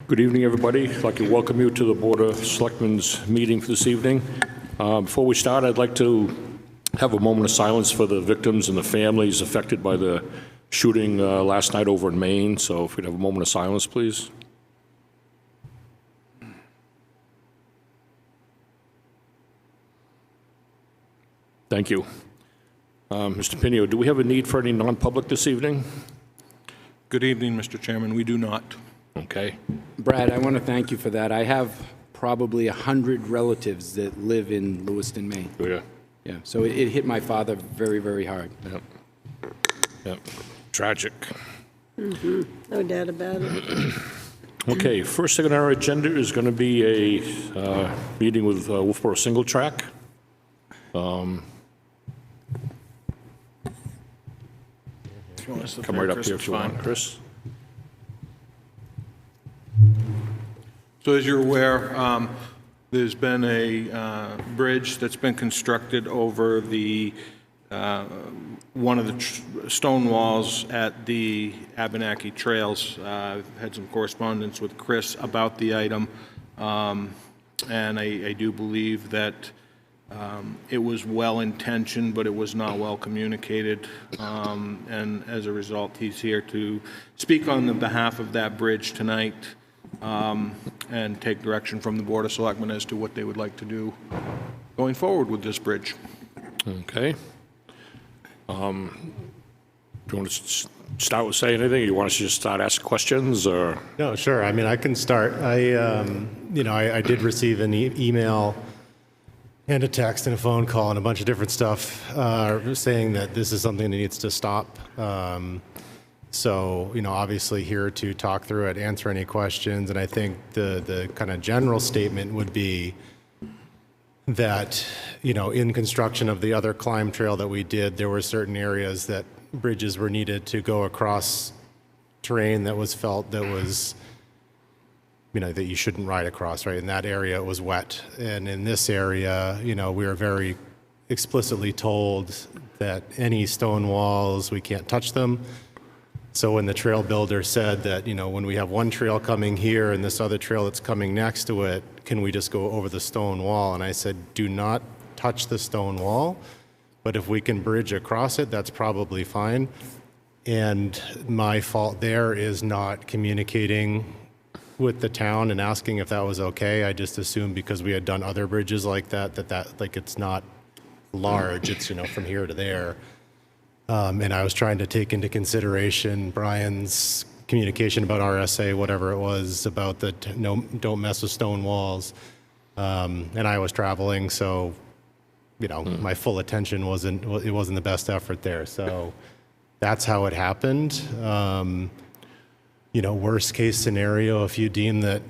Good evening, everybody. I'd like to welcome you to the Board of Selectmen's meeting for this evening. Before we start, I'd like to have a moment of silence for the victims and the families affected by the shooting last night over in Maine. So if we'd have a moment of silence, please. Thank you. Mr. Pinio, do we have a need for any non-public this evening? Good evening, Mr. Chairman. We do not. Okay. Brad, I want to thank you for that. I have probably 100 relatives that live in Lewiston, Maine. Oh, yeah. Yeah, so it hit my father very, very hard. Yep. Yep. Tragic. No doubt about it. Okay, first thing on our agenda is going to be a meeting with Wolfeboro Single Track. Come right up here if you want, Chris. So as you're aware, there's been a bridge that's been constructed over the one of the stone walls at the Abenaki Trails. I've had some correspondence with Chris about the item, and I do believe that it was well-intentioned, but it was not well communicated, and as a result, he's here to speak on the behalf of that bridge tonight, and take direction from the Board of Selectmen as to what they would like to do going forward with this bridge. Okay. Do you want to start with saying anything? Or you want us to just start asking questions, or? No, sure. I mean, I can start. I did receive an email and a text and a phone call and a bunch of different stuff saying that this is something that needs to stop. So, obviously here to talk through it, answer any questions, and I think the kind of general statement would be that, in construction of the other climb trail that we did, there were certain areas that bridges were needed to go across terrain that was felt that was, that you shouldn't ride across, right? In that area, it was wet. And in this area, we were very explicitly told that any stone walls, we can't touch them. So when the trail builder said that, when we have one trail coming here and this other trail that's coming next to it, can we just go over the stone wall? And I said, do not touch the stone wall, but if we can bridge across it, that's probably fine. And my fault there is not communicating with the town and asking if that was okay. I just assumed because we had done other bridges like that like it's not large, it's, from here to there. And I was trying to take into consideration Brian's communication about RSA, whatever it was, about the don't mess with stone walls. And I was traveling, so, my full attention wasn't the best effort there. So that's how it happened. Worst case scenario, if you deem that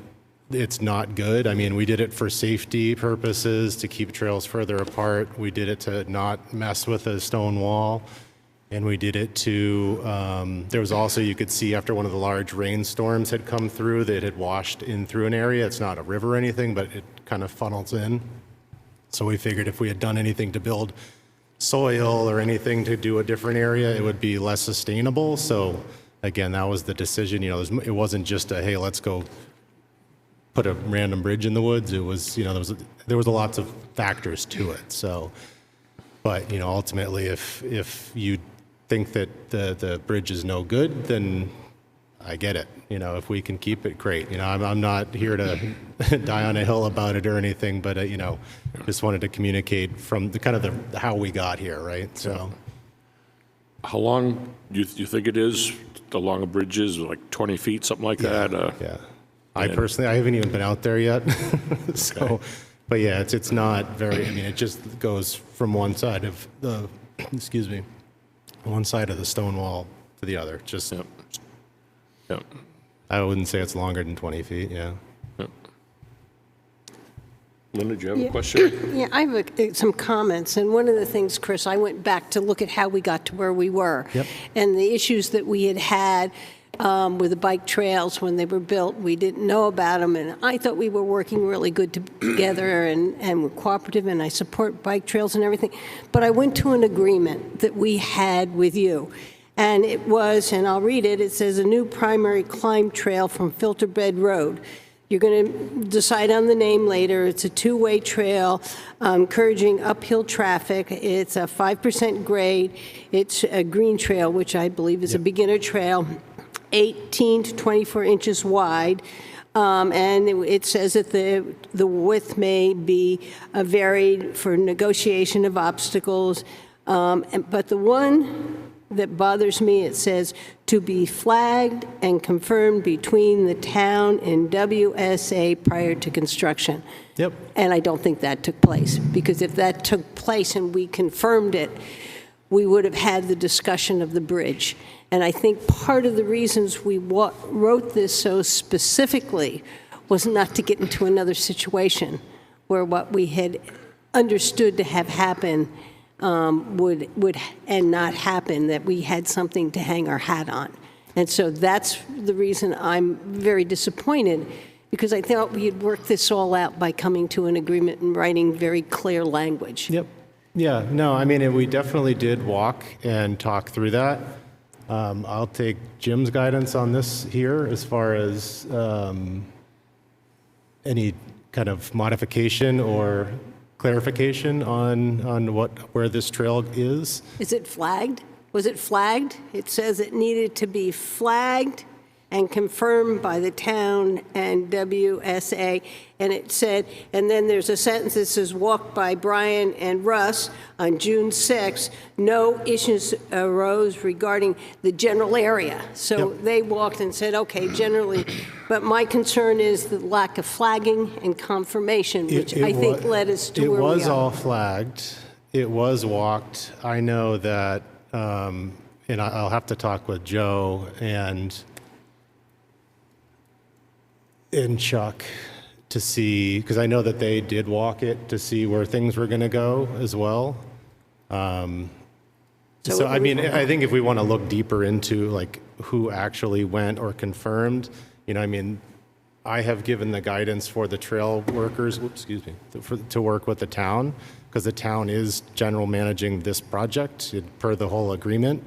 it's not good. I mean, we did it for safety purposes, to keep trails further apart. We did it to not mess with a stone wall. And we did it to, there was also, you could see after one of the large rainstorms had come through, that it had washed in through an area. It's not a river or anything, but it kind of funnels in. So we figured if we had done anything to build soil or anything to do a different area, it would be less sustainable. So again, that was the decision. It wasn't just a, hey, let's go put a random bridge in the woods. It was, there was lots of factors to it. So, but, ultimately, if you think that the bridge is no good, then I get it. If we can keep it, great. I'm not here to die on a hill about it or anything, but, just wanted to communicate from the kind of the how we got here, right? So, How long do you think it is along a bridge is, like 20 feet, something like that? Yeah. I personally, I haven't even been out there yet. So, okay. But yeah, it's not very, it just goes from one side of the, one side of the stone wall to the other. Just, Yep. I wouldn't say it's longer than 20 feet, yeah. Yep. Linda, do you have a question? Yeah, I have some comments. And one of the things, Chris, I went back to look at how we got to where we were. Yep. And the issues that we had with the bike trails when they were built. We didn't know about them, and I thought we were working really good together and were cooperative, and I support bike trails and everything. But I went to an agreement that we had with you. And it was, and I'll read it, it says, a new primary climb trail from Filterbed Road. You're going to decide on the name later. It's a two-way trail, encouraging uphill traffic. It's a 5% grade. It's a green trail, which I believe is a beginner trail, 18 to 24 inches wide. And it says that the width may be varied for negotiation of obstacles. But the one that bothers me, it says, to be flagged and confirmed between the town and WSA prior to construction. Yep. And I don't think that took place, because if that took place and we confirmed it, we would have had the discussion of the bridge. And I think part of the reasons we wrote this so specifically was not to get into another situation where what we had understood to have happened would and not happen, that we had something to hang our hat on. And so that's the reason I'm very disappointed, because I thought we had worked this all out by coming to an agreement and writing very clear language. Yep. Yeah, no, I mean, we definitely did walk and talk through that. I'll take Jim's guidance on this here as far as any kind of modification or clarification on where this trail is. Is it flagged? Was it flagged? It says it needed to be flagged and confirmed by the town and WSA. And it said, and then there's a sentence that says, walked by Brian and Russ on June 6th. No issues arose regarding the general area. So they walked and said, okay, generally. But my concern is the lack of flagging and confirmation, which I think led us to where we are. It was all flagged. It was walked. I know that, and I'll have to talk with Joe and Chuck to see, because I know that they did walk it to see where things were going to go as well. So I mean, I think if we want to look deeper into like who actually went or confirmed, you know, I mean, I have given the guidance for the trail workers, to work with the town, because the town is general managing this project per the whole agreement.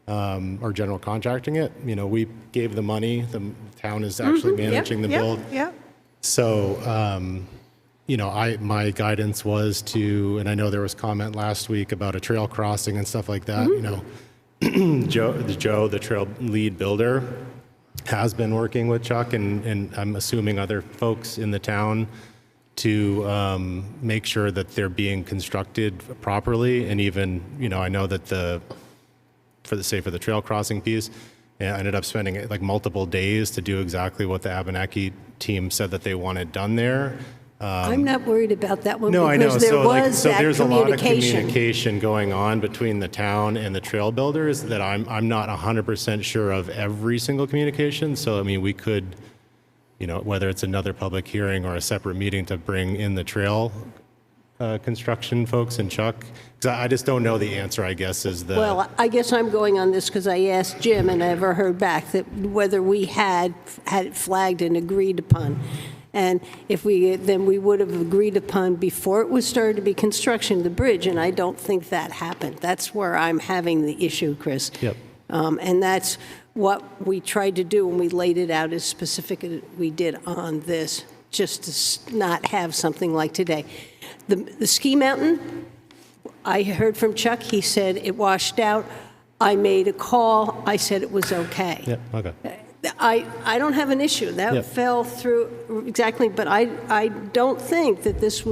Or general contracting it. You know, we gave the money, the town is actually managing the build. So, you know, my guidance was to, and I know there was comment last week about a trail crossing and stuff like that. You know, Joe, the trail lead builder, has been working with Chuck and I'm assuming other folks in the town to make sure that they're being constructed properly. And even, you know, I know that for the trail crossing piece, and I ended up spending like multiple days to do exactly what the Abenaki team said that they wanted done there. I'm not worried about that one, No, I know. because there was that there's a lot of communication. communication going on between the town and the trail builders that I'm not 100% sure of every single communication. So I mean, we could, you know, whether it's another public hearing or a separate meeting to bring in the trail construction folks and Chuck, because I just don't know the answer, I guess, is the... Well, I guess I'm going on this because I asked Jim and I never heard back that whether we had it flagged and agreed upon. And if then we would have agreed upon before it was started to be construction of the bridge, and I don't think that happened. That's where I'm having the issue, Chris. Yep. And that's what we tried to do when we laid it out as specific as we did on this, just to not have something like today. The ski mountain, I heard from Chuck, he said it washed out. I made a call, I said it was okay. Yeah, okay. I don't have an issue. That fell through exactly, but I don't think that this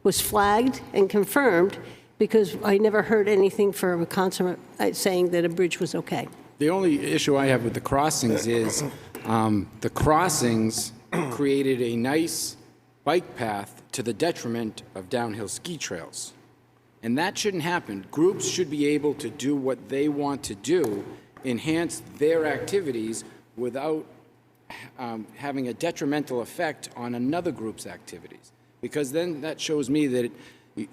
was flagged and confirmed, because I never heard anything from a consummate saying that a bridge was okay. The only issue I have with the crossings is the crossings created a nice bike path to the detriment of downhill ski trails. And that shouldn't happen. Groups should be able to do what they want to do, enhance their activities without having a detrimental effect on another group's activities. Because then that shows me that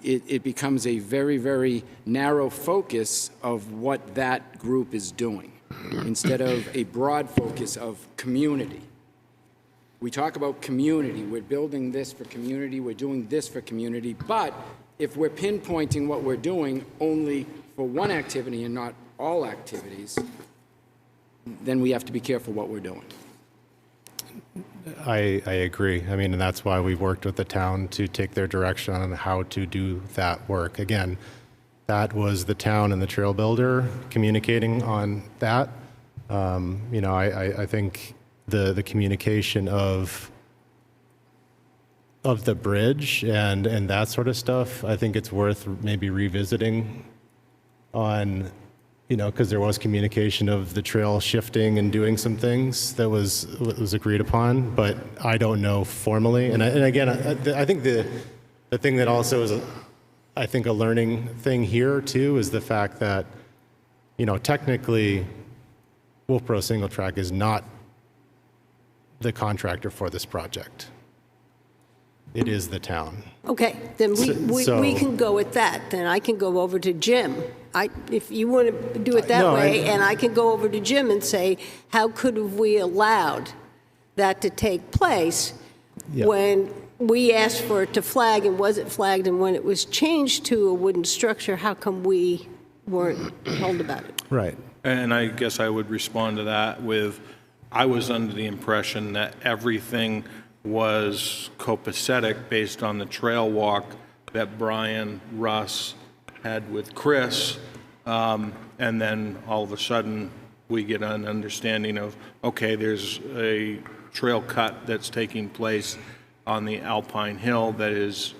it becomes a very, very narrow focus of what that group is doing, instead of a broad focus of community. We talk about community, we're building this for community, we're doing this for community, but if we're pinpointing what we're doing only for one activity and not all activities, then we have to be careful what we're doing. I agree. I mean, and that's why we've worked with the town to take their direction on how to do that work. Again, that was the town and the trail builder communicating on that. You know, I think the communication of the bridge and that sort of stuff, I think it's worth maybe revisiting on, you know, because there was communication of the trail shifting and doing some things that was agreed upon, but I don't know formally. And again, I think the thing that also is, I think, a learning thing here too is the fact that, you know, technically Wolfeboro Single Track is not the contractor for this project. It is the town. Okay, then we can go with that. Then I can go over to Jim. If you want to do it that way, and I can go over to Jim and say, how could have we allowed that to take place when we asked for it to flag, and was it flagged, and when it was changed to a wooden structure, how come we weren't told about it? Right. And I guess I would respond to that with, I was under the impression that everything was copacetic based on the trail walk that Brian, Russ had with Chris, and then all of a sudden we get an understanding of, okay, there's a trail cut that's taking place on the Alpine Hill that is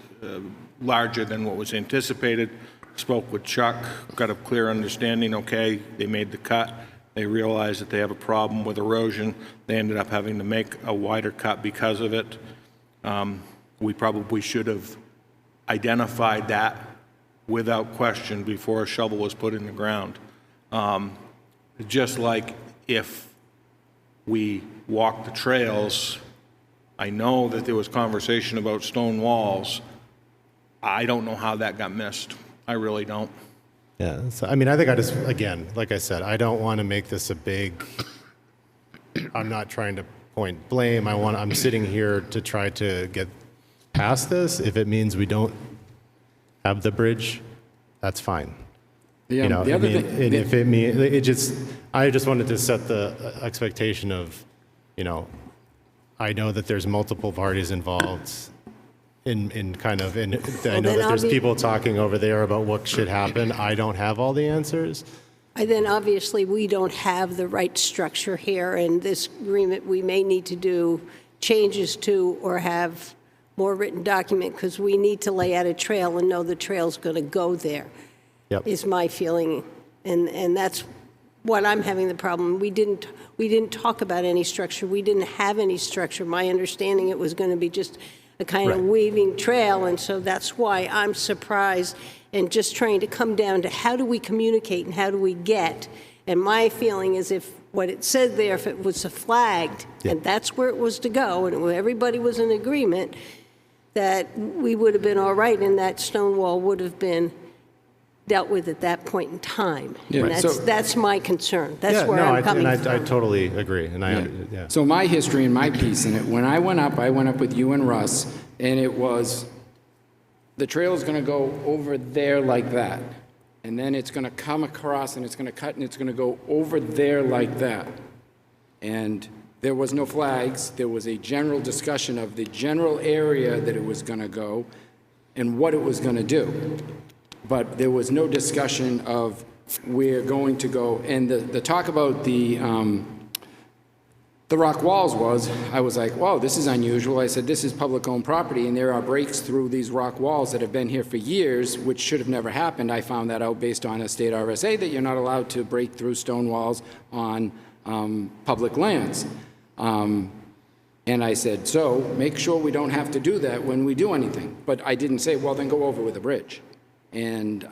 larger than what was anticipated. Spoke with Chuck, got a clear understanding, okay, they made the cut. They realized that they have a problem with erosion. They ended up having to make a wider cut because of it. We probably should have identified that without question before a shovel was put in the ground. Just like if we walk the trails, I know that there was conversation about stone walls. I don't know how that got missed. I really don't. Yeah, so I mean, I think I just, again, like I said, I don't want to make this a big, I'm not trying to point blame. I'm sitting here to try to get past this. If it means we don't have the bridge, that's fine. Yeah, You know, the I other mean, thing, and if it means, I just wanted to set the expectation of, you know, I know that there's multiple parties involved. I know that there's people talking over there about what should happen. I don't have all the answers. And then obviously we don't have the right structure here, and this agreement, we may need to do changes to or have more written document because we need to lay out a trail and know the trail's going to go there. Yep. Is my feeling, and that's what I'm having the problem. We didn't talk about any structure. We didn't have any structure. My understanding, it was going to be just a kind of weaving trail, and so that's why I'm surprised and just trying to come down to how do we communicate and how do we get. And my feeling is if what it said there, if it was flagged, and that's where it was to go, and everybody was in agreement, that we would have been all right, and that stone wall would have been dealt with at that point in time. Yeah, And that's my concern. That's where I'm coming from. I totally agree, and So my history and my piece in it, when I went up with you and Russ, and it was, the trail is going to go over there like that, and then it's going to come across, and it's going to cut, and it's going to go over there like that. And there was no flags. There was a general discussion of the general area that it was going to go and what it was going to do. But there was no discussion of we're going to go, and the talk about the rock walls was, I was like, whoa, this is unusual. I said, this is public-owned property, and there are breaks through these rock walls that have been here for years, which should have never happened. I found that out based on a state RSA, that you're not allowed to break through stone walls on public lands. And I said, so make sure we don't have to do that when we do anything. But I didn't say, well, then go over with a bridge. And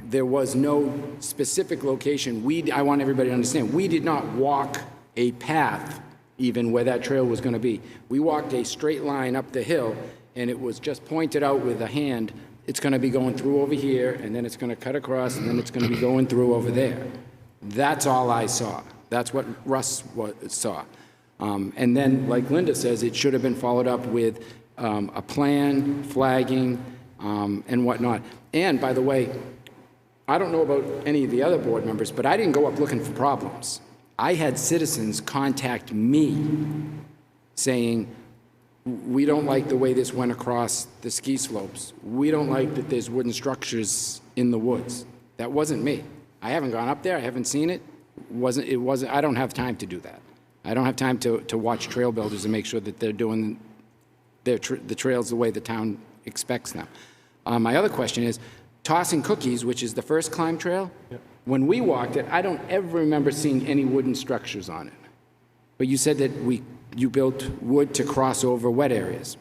there was no specific location. I want everybody to understand, we did not walk a path even where that trail was going to be. We walked a straight line up the hill, and it was just pointed out with a hand, it's going to be going through over here, and then it's going to cut across, and then it's going to be going through over there. That's all I saw. That's what Russ saw. And then, like Linda says, it should have been followed up with a plan, flagging, and whatnot. And by the way, I don't know about any of the other board members, but I didn't go up looking for problems. I had citizens contact me saying, we don't like the way this went across the ski slopes. We don't like that there's wooden structures in the woods. That wasn't me. I haven't gone up there. I haven't seen it. I don't have time to do that. I don't have time to watch trail builders and make sure that they're doing the trails the way the town expects them. My other question is, Tossing Cookies, which is the first climb trail, when we walked it, I don't ever remember seeing any wooden structures on it. But you said that you built wood to cross over wet areas.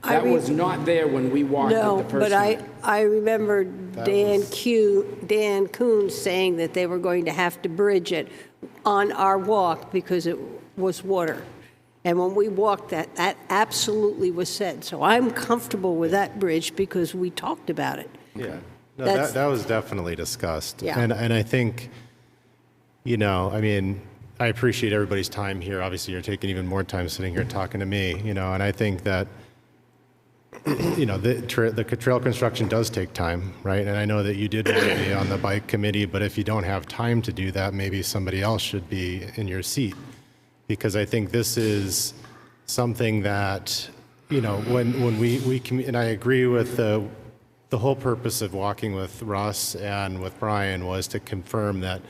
That was not there when we walked it the first time. No, but I remember Dan Kuhn saying that they were going to have to bridge it on our walk because it was water. And when we walked that absolutely was said. So I'm comfortable with that bridge because we talked about it. Yeah. No, that was definitely discussed. Yeah. And I think, you know, I mean, I appreciate everybody's time here. Obviously, you're taking even more time sitting here talking to me, you know, and I think that, you know, the trail construction does take time, right? And I know that you did want to be on the bike committee, but if you don't have time to do that, maybe somebody else should be in your seat. Because I think this is something that, you know, when we and I agree with the whole purpose of walking with Russ and with Brian was to confirm that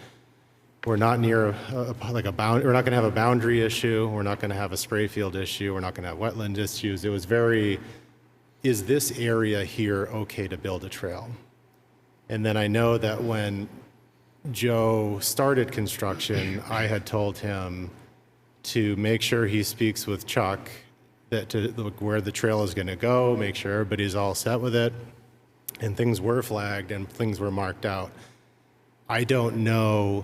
we're not near we're not going to have a boundary issue, we're not going to have a spray field issue, we're not going to have wetland issues. It was very, is this area here okay to build a trail? And then I know that when Joe started construction, I had told him to make sure he speaks with Chuck that to look where the trail is going to go, make sure everybody's all set with it. And things were flagged and things were marked out. I don't know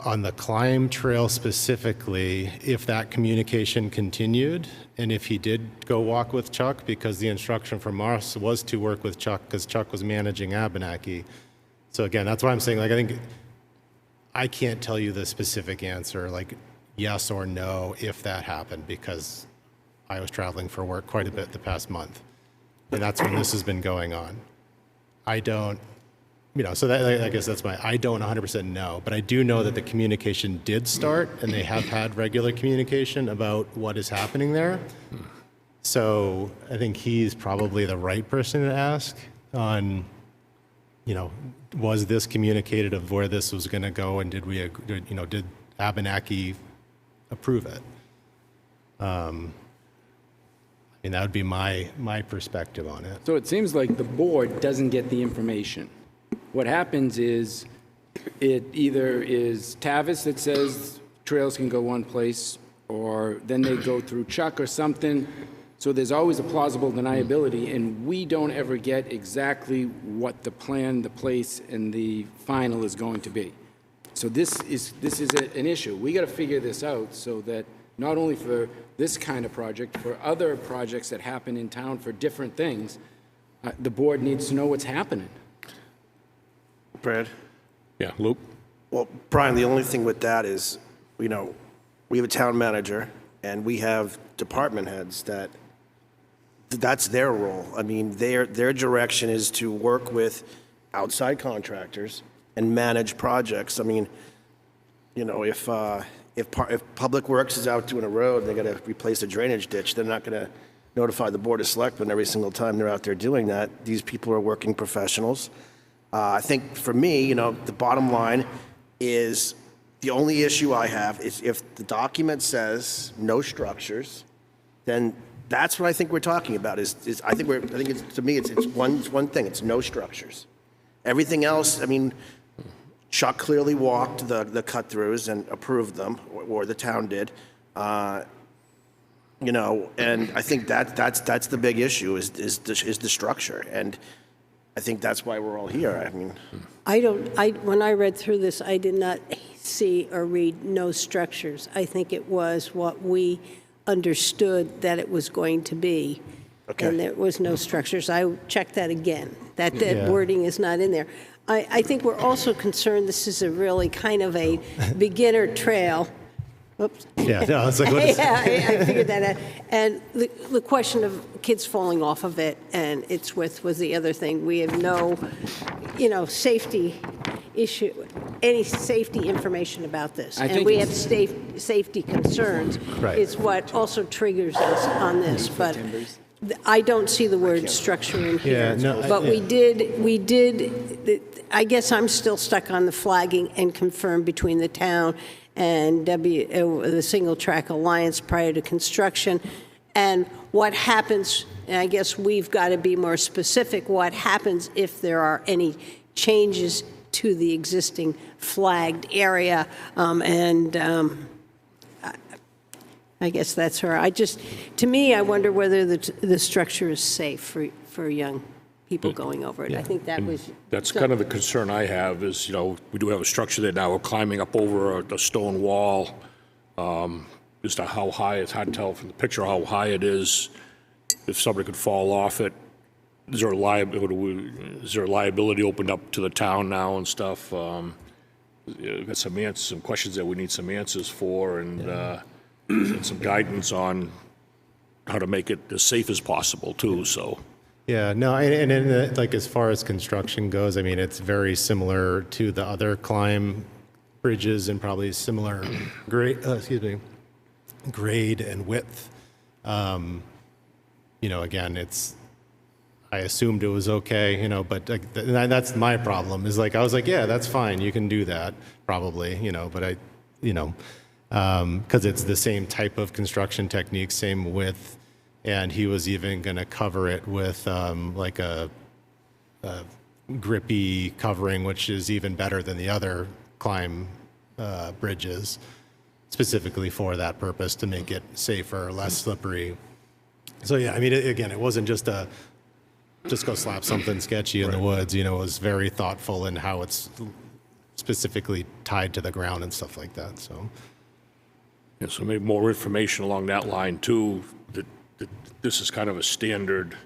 on the climb trail specifically if that communication continued and if he did go walk with Chuck, because the instruction from us was to work with Chuck because Chuck was managing Abenaki. So again, that's why I'm saying, like, I think I can't tell you the specific answer, like yes or no, if that happened, because I was traveling for work quite a bit the past month. And that's when this has been going on. I don't, you know, so that, I guess that's I don't 100% know, but I do know that the communication did start and they have had regular communication about what is happening there. So I think he's probably the right person to ask on, you know, was this communicated of where this was going to go and did we, you know, did Abenaki approve it? And that would be my perspective on it. So it seems like the board doesn't get the information. What happens is it either is Tavis that says trails can go one place, or then they go through Chuck or something. So there's always a plausible deniability, and we don't ever get exactly what the plan, the place, and the final is going to be. So this is an issue. We got to figure this out so that not only for this kind of project, for other projects that happen in town for different things, the board needs to know what's happening. Brad? Yeah, Luke? Well, Brian, the only thing with that is, you know, we have a town manager and we have department heads that's their role. I mean, their direction is to work with outside contractors and manage projects. I mean, you know, if Public Works is out doing a road and they got to replace a drainage ditch, they're not going to notify the Board of Selectmen every single time they're out there doing that. These people are working professionals. I think for me, you know, the bottom line is the only issue I have is if the document says no structures, then that's what I think we're talking about. To me it's one thing. It's no structures. Everything else, I mean, Chuck clearly walked the cut-throughs and approved them, or the town did. You know, and I think that's the big issue is the structure, and I think that's why we're all here. I mean, When I read through this, I did not see or read no structures. I think it was what we understood that it was going to be. Okay. And there was no structures. I checked that again. That Yeah. wording is not in there. I think we're also concerned this is a really kind of a beginner trail. Oops. Yeah, no, it's like, what is, Yeah, I figured that out. And the question of kids falling off of it and its width was the other thing. We have no you know, safety issue, any safety information about this. I And think we have it's- safety concerns. Right. Is what also triggers us on this, but I don't see the word structure in here. Yeah, no, But we did, I guess I'm still stuck on the flagging and confirm between the town and the Single Track Alliance prior to construction. And what happens, and I guess we've got to be more specific, what happens if there are any changes to the existing flagged area. I guess that's her. To me, I wonder whether the structure is safe for young people going over it. I think that was. That's kind of the concern I have is, you know, we do have a structure there now. We're climbing up over a stone wall. As to how high, it's hard to tell from the picture how high it is. If somebody could fall off it, is there a liability opened up to the town now and stuff? We've got some questions that we need some answers for, and some guidance on how to make it as safe as possible too, so. Yeah, no, and like as far as construction goes, I mean, it's very similar to the other climb bridges and probably similar grade and width. You know, again, I assumed it was okay, you know, but that's my problem is like, I was like, yeah, that's fine. You can do that probably, you know, but because it's the same type of construction technique, same width. And he was even going to cover it with like a grippy covering, which is even better than the other climb bridges, specifically for that purpose to make it safer, less slippery. So yeah, I mean, again, it wasn't just go slap something sketchy in the woods. You know, it was very thoughtful in how it's specifically tied to the ground and stuff like that. So. Yeah, so maybe more information along that line too, that this is kind of a standard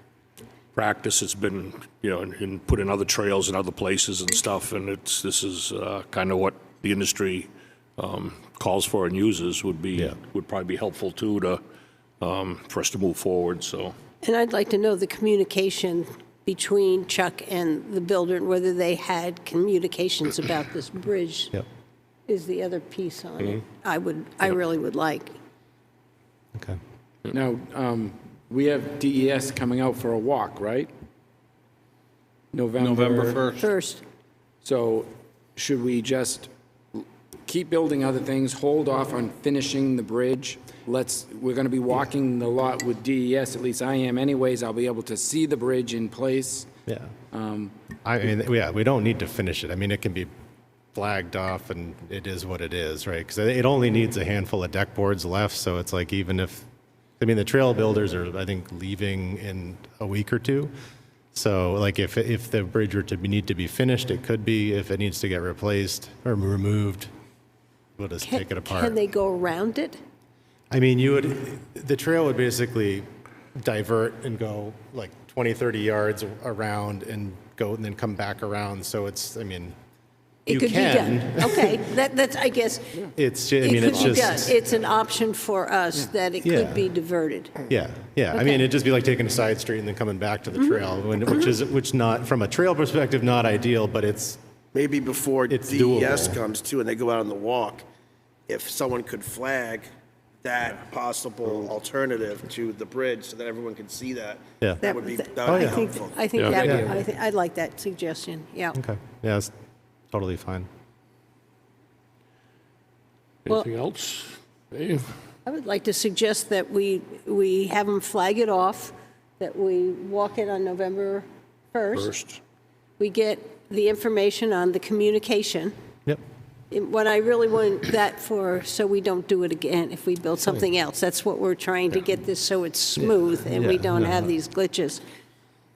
practice. It's been, you know, put in other trails and other places and stuff, and this is kind of what the industry calls for and uses would probably be helpful too to for us to move forward. So. And I'd like to know the communication between Chuck and the builder, and whether they had communications about this bridge. Yep. Is the other piece on it. I really would like. Okay. Now, we have DES coming out for a walk, right? November 1st. First, So should we just keep building other things, hold off on finishing the bridge? We're going to be walking the lot with DES, at least I am anyways. I'll be able to see the bridge in place. Yeah. I mean, yeah, we don't need to finish it. I mean, it can be flagged off and it is what it is, right? Because it only needs a handful of deck boards left. So it's like, even if, I mean, the trail builders are, I think, leaving in a week or two. So like if the bridge were to need to be finished, it could be. If it needs to get replaced or removed, we'll just take it apart. can they go around it? I mean, the trail would basically divert and go like 20, 30 yards around and go and then come back around. So it's, I mean, It you could can. be done. Okay, that's, I guess, It's, I it mean, could it's be done. just, It's an option for us that it Yeah. could be diverted. yeah. I mean, it'd just be like taking a side street and then coming back to the trail, which not, from a trail perspective, not ideal, but it's, Maybe before It's DES doable. comes too and they go out on the walk, if someone could flag that possible alternative to the bridge so that everyone can see that. Yeah. That would be, Oh, that would be yeah. helpful. I think Yeah. I'd like that suggestion, yeah. okay. Yeah, it's totally fine. Well- Anything else? Dave? I would like to suggest that we have them flag it off, that we walk it on November 1st. First. We get the information on the communication. Yep. What I really want that for, so we don't do it again if we build something else. That's what we're trying to get this so it's smooth and we Yeah, don't no, have no. these glitches.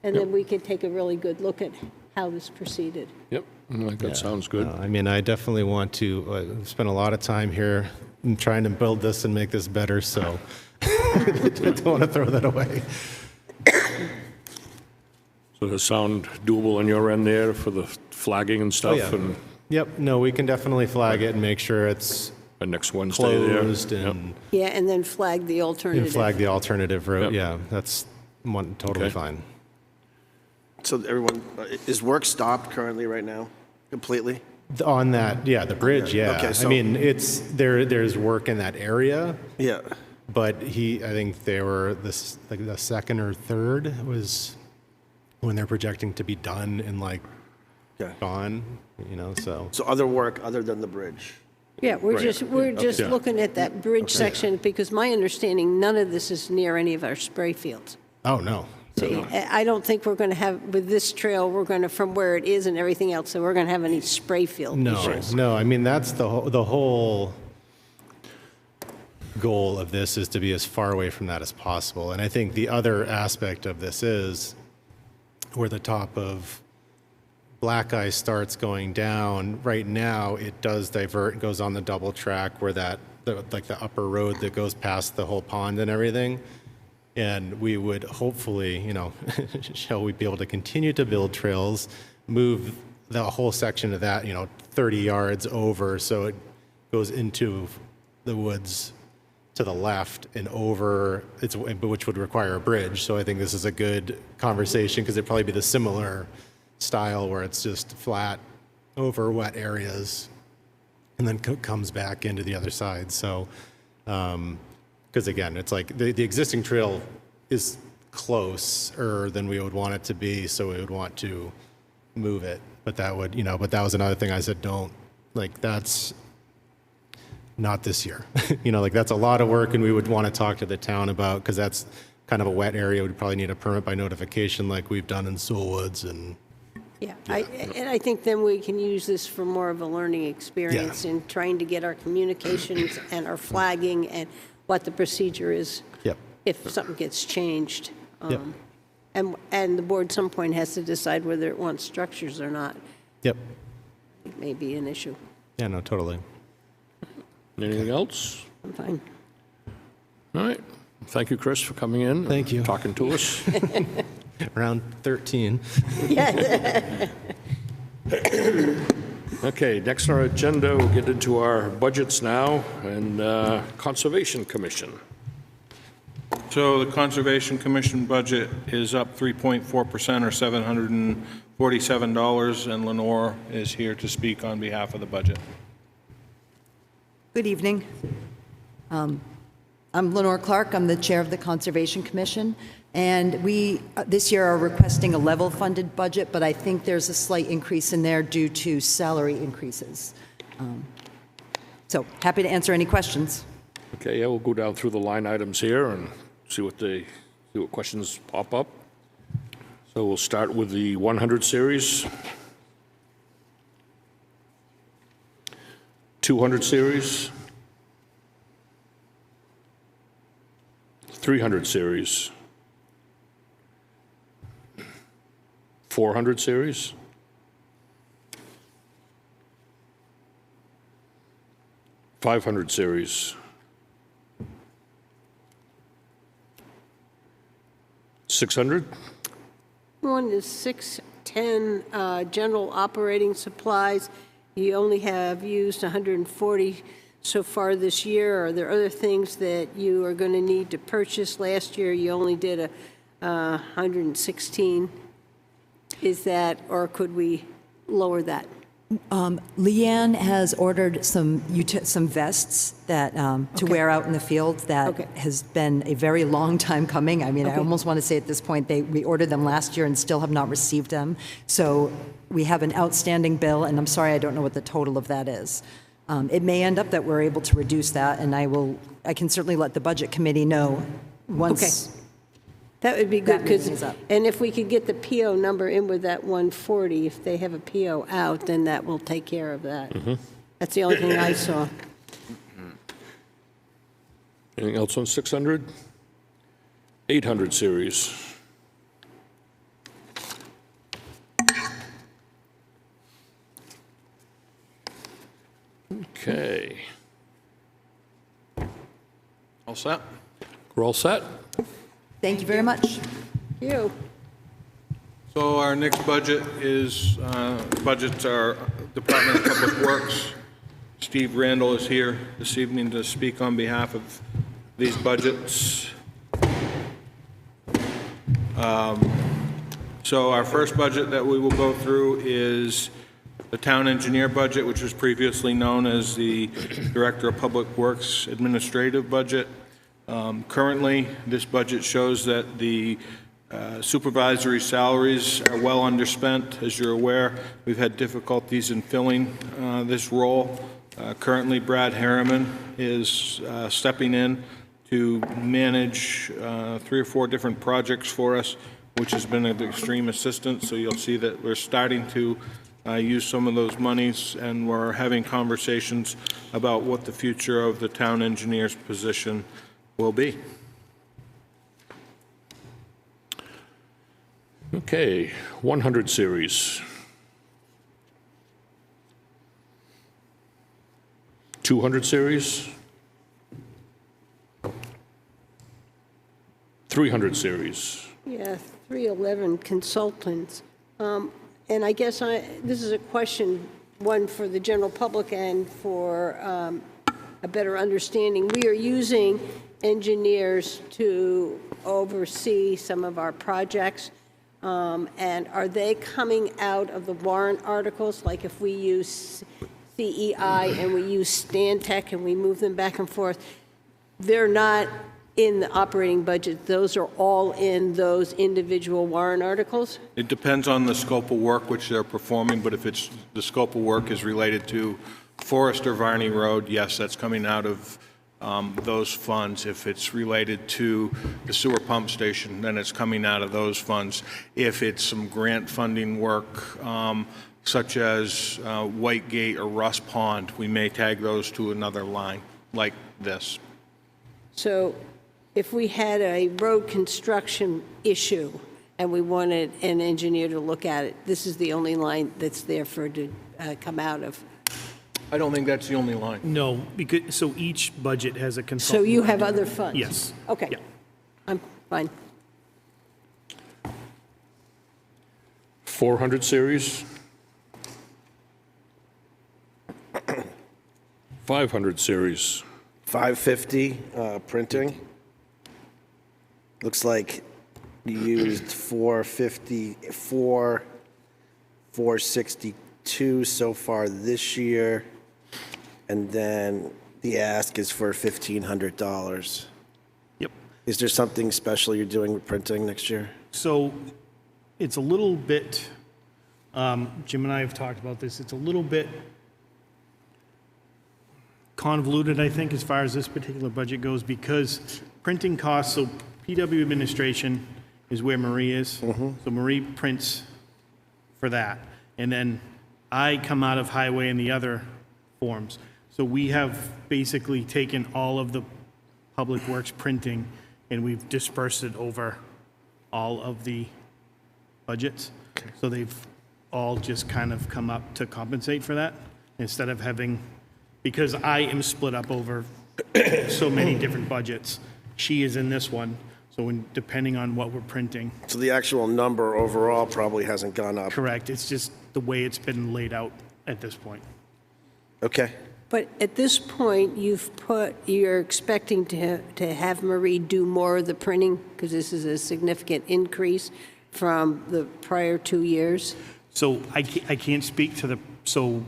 And then we can take a really good look at how this proceeded. Yep, I think that sounds good. I mean, I definitely want to spend a lot of time here trying to build this and make this better, so I don't want to throw that away. So does it sound doable on your end there for the flagging and stuff? yeah. And Yep, no, we can definitely flag it and make sure it's next Wednesday there? closed Yep. and Yeah, and then flag the alternative. flag the alternative route. Yep. Yeah, that's totally Okay. fine. So everyone, is work stopped currently right now, completely? On that, yeah, the bridge, yeah. Okay, I so- mean, there's work in that area, Yeah. but I think they were like the second or third was when they're projecting to be done and like Okay. gone, so. So other work other than the bridge? Yeah, we're just Yeah. looking at that bridge section, because my understanding, none of this is near any of our spray fields. Oh, no. So I don't think we're going to have, with this trail, we're going to, from where it is and everything else, so we're going to have any spray field issues. No, I mean, that's the whole goal of this is to be as far away from that as possible. And I think the other aspect of this is where the top of Black Ice starts going down. Right now, it does divert, goes on the double track where like the upper road that goes past the whole pond and everything. And we would hopefully, shall we be able to continue to build trails, move the whole section of that, 30 yards over so it goes into the woods to the left and over, which would require a bridge. So I think this is a good conversation because it'd probably be the similar style where it's just flat over wet areas and then comes back into the other side. So, because again, it's like the existing trail is closer than we would want it to be, so we would want to move it. But that would, but that was another thing I said, that's not this year. That's a lot of work, and we would want to talk to the town about, because that's kind of a wet area. We'd probably need a permit by notification like we've done in Sewell Woods and. Yeah, and I think then we can use this for more of a learning experience in trying to get our communications and our flagging and what the procedure is Yep. if something gets changed. Yep. And the board at some point has to decide whether it wants structures or not. Yep. It may be an issue. Yeah, no, totally. Anything else? I'm fine. All right. Thank you, Chris, for coming in. Thank you. Talking to us. Around 13. Okay, next on our agenda, we'll get into our budgets now, and Conservation Commission. So the Conservation Commission budget is up 3.4% or $747, and Lenore is here to speak on behalf of the budget. Good evening. I'm Lenore Clark. I'm the chair of the Conservation Commission. And we, this year, are requesting a level-funded budget, but I think there's a slight increase in there due to salary increases. So happy to answer any questions. Okay, yeah, we'll go down through the line items here and see what questions pop up. So we'll start with the 100 series, 200 series, 300 series, 400 series, 500 series, 600, One is 610, general operating supplies. You only have used 140 so far this year. Are there other things that you are going to need to purchase? Last year, you only did a 116. Is that, or could we lower that? Leanne has ordered some vests that to wear out in the field. That Okay. has been a very long time coming. I mean, I Okay. almost want to say at this point we ordered them last year and still have not received them. So we have an outstanding bill, and I'm sorry I don't know what the total of that is. It may end up that we're able to reduce that, and I can certainly let the budget committee know once. That would be good, That because, meeting is up. and if we could get the PO number in with that 140, if they have a PO out, then that will take care of that. That's the only thing I saw. anything else on 600? 800 series. Okay, All set? we're all set? Thank you very much. You. So our next budget is, budgets are Department of Public Works. Steve Randall is here this evening to speak on behalf of these budgets. So our first budget that we will go through is the town engineer budget, which was previously known as the Director of Public Works Administrative Budget. Currently, this budget shows that the supervisory salaries are well underspent. As you're aware, we've had difficulties in filling this role. Currently, Brad Harriman is stepping in to manage 3 or 4 different projects for us, which has been of extreme assistance. So you'll see that we're starting to use some of those monies, and we're having conversations about what the future of the town engineer's position will be. Okay, 100 series. 200 series. 300 series. Yeah, 311 consultants. And I guess this is a question, one for the general public and for a better understanding. We are using engineers to oversee some of our projects. And are they coming out of the warrant articles? Like if we use CEI and we use Stantec and we move them back and forth, they're not in the operating budget. Those are all in those individual warrant articles? It depends on the scope of work which they're performing, but if it's, the scope of work is related to Forest or Varney Road, yes, that's coming out of those funds. If it's related to the sewer pump station, then it's coming out of those funds. If it's some grant funding work, such as Whitegate or Russ Pond, we may tag those to another line, like this. So if we had a road construction issue and we wanted an engineer to look at it, this is the only line that's there for it to come out of. I don't think that's the only line. No, because, so each budget has a consultant. So you have other funds? Yes. Okay. Yeah. I'm fine. 400 series. 500 series. 550 printing. Looks like you used 454, 462 so far this year, and then the ask is for $1,500. Yep. Is there something special you're doing with printing next year? So it's a little bit, Jim and I have talked about this, it's a little bit convoluted, I think, as far as this particular budget goes, because printing costs, so PW administration is where Marie is. So Marie prints for that. And then I come out of highway and the other forms. So we have basically taken all of the public works printing and we've dispersed it over all of the budgets. So they've all just kind of come up to compensate for that instead of having, because I am split up over so many different budgets. She is in this one, so when, depending on what we're printing. So the actual number overall probably hasn't gone up. Correct, it's just the way it's been laid out at this point. Okay. But at this point, you're expecting to have Marie do more of the printing, because this is a significant increase from the prior 2 years? So I can't speak to so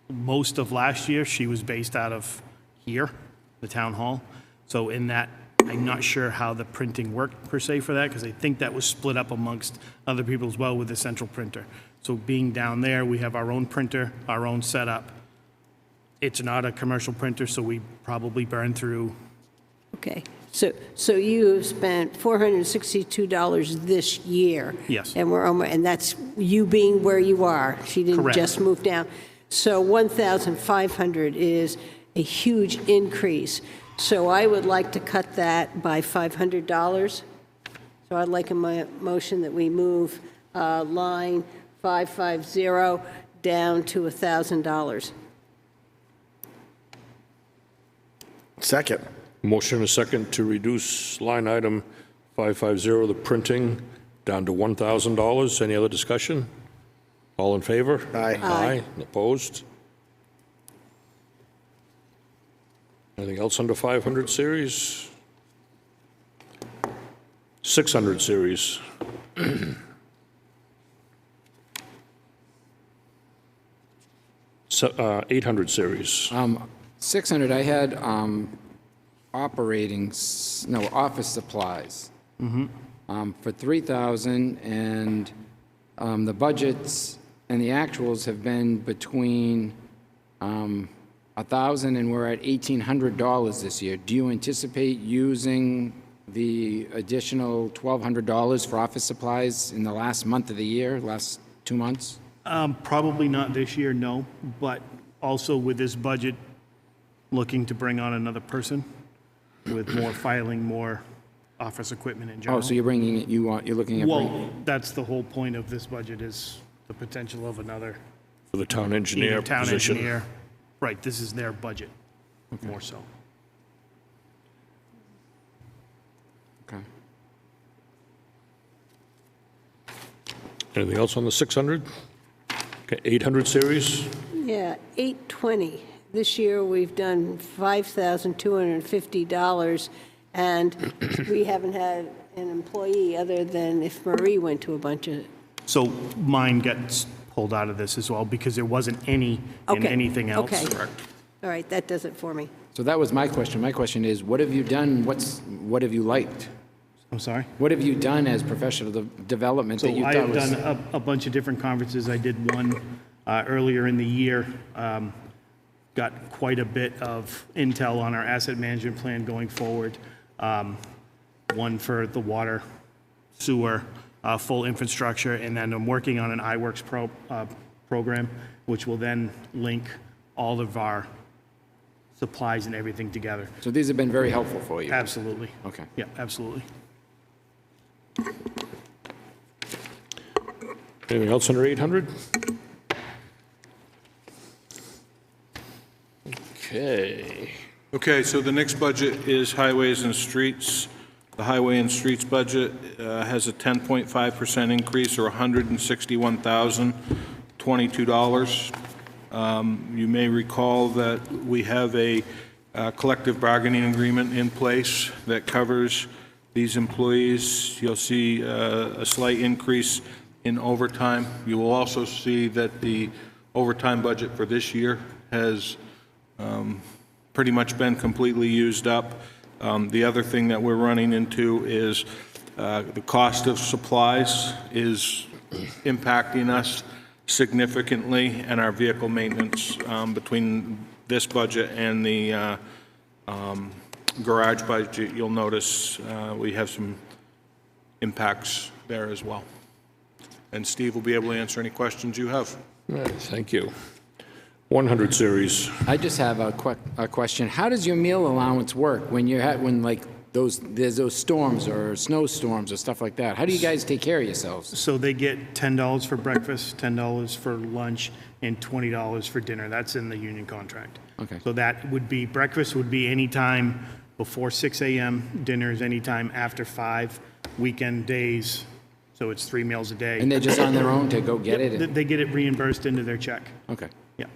most of last year, she was based out of here, the town hall. So in that, I'm not sure how the printing worked per se for that, because I think that was split up amongst other people as well with the central printer. So being down there, we have our own printer, our own setup. It's not a commercial printer, so we probably burn through. Okay, so you have spent $462 this year? Yes. And that's you being where you are? She didn't Correct. just move down? So $1,500 is a huge increase. So I would like to cut that by $500. So I'd like a motion that we move line 550 down to $1,000. Second. Motion and a second to reduce line item 550, the printing, down to $1,000. Any other discussion? All in favor? Aye. Aye. Opposed? Anything else under 500 series? 600 series. 800 series. 600, I had office supplies for 3,000, and the budgets and the actuals have been between 1,000 and we're at $1,800 this year. Do you anticipate using the additional $1,200 for office supplies in the last month of the year, last 2 months? Probably not this year, no, but also with this budget, looking to bring on another person with more filing, more office equipment in general. Oh, so you're bringing it, you're looking at Well, that's the whole point of this budget, is the potential of another For the town engineer either town position. engineer. Right, this is their budget, more so. Okay. Anything else on the 600? Okay, 800 series? Yeah, 820. This year, we've done $5,250, and we haven't had an employee other than if Marie went to a bunch of, So mine gets pulled out of this as well, because there wasn't any in Okay, anything else. okay. All right, that does it for me. So that was my question. My question is, what have you done? What have you liked? I'm sorry? What have you done as professional development So that you I thought have was? done a bunch of different conferences. I did one earlier in the year. Got quite a bit of intel on our asset management plan going forward. One for the water, sewer, full infrastructure, and then I'm working on an iWorks program, which will then link all of our supplies and everything together. So these have been very helpful for you? Absolutely. Okay. Yeah, absolutely. Anything else under 800? Okay. Okay, so the next budget is highways and streets. The highway and streets budget has a 10.5% increase, or $161,022. You may recall that we have a collective bargaining agreement in place that covers these employees. You'll see a slight increase in overtime. You will also see that the overtime budget for this year has pretty much been completely used up. The other thing that we're running into is the cost of supplies is impacting us significantly, and our vehicle maintenance between this budget and the garage budget, you'll notice we have some impacts there as well. And Steve will be able to answer any questions you have. All right, thank you. 100 series. I just have a question. How does your meal allowance work when like there's those storms or snowstorms or stuff like that? How do you guys take care of yourselves? So they get $10 for breakfast, $10 for lunch, and $20 for dinner. That's in the union contract. Okay. So that would be, breakfast would be any time before 6 a.m., dinner is any time after 5, weekend days, so it's 3 meals a day. And they're just on their own to go get it? They get it reimbursed into their check. Okay. Yeah.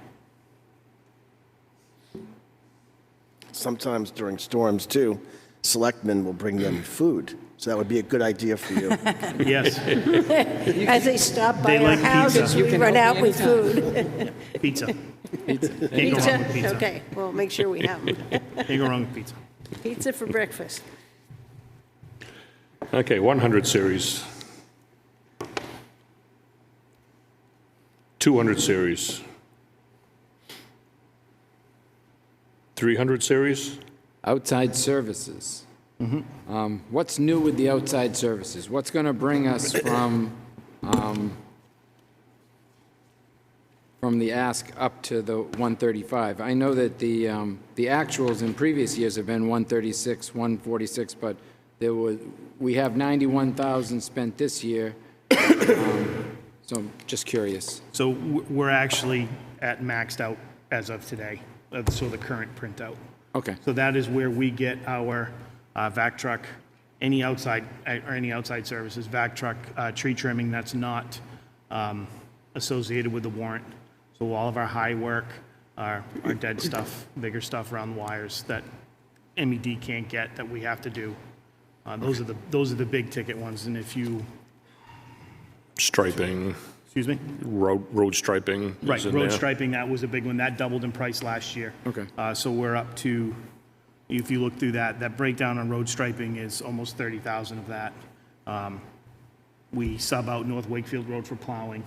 Sometimes during storms, too, selectmen will bring them food. So that would be a good idea for you. Yes, As they stop by They our like houses, pizza. You we can run help out me with food. pizza. Can't go wrong Pizza? with pizza. Okay, well, make sure we have them. Can't go wrong with pizza. Pizza for breakfast. Okay, 100 series. 200 series. 300 series. Outside services. What's new with the outside services? What's going to bring us from the ask up to the 135? I know that the actuals in previous years have been 136, 146, but we have 91,000 spent this year. So I'm just curious. So we're actually at maxed out as of today, so the current printout. Okay. So that is where we get our vac truck, any outside services, vac truck, tree trimming that's not associated with the warrant. So all of our high work, our dead stuff, bigger stuff around the wires that MED can't get that we have to do. Those are the big ticket ones. And if you Striping. Excuse me? Road striping is Right, in road there. striping, that was a big one. That doubled in price last year. Okay. So we're up to, if you look through that breakdown on road striping is almost 30,000 of that. We sub out North Wakefield Road for plowing.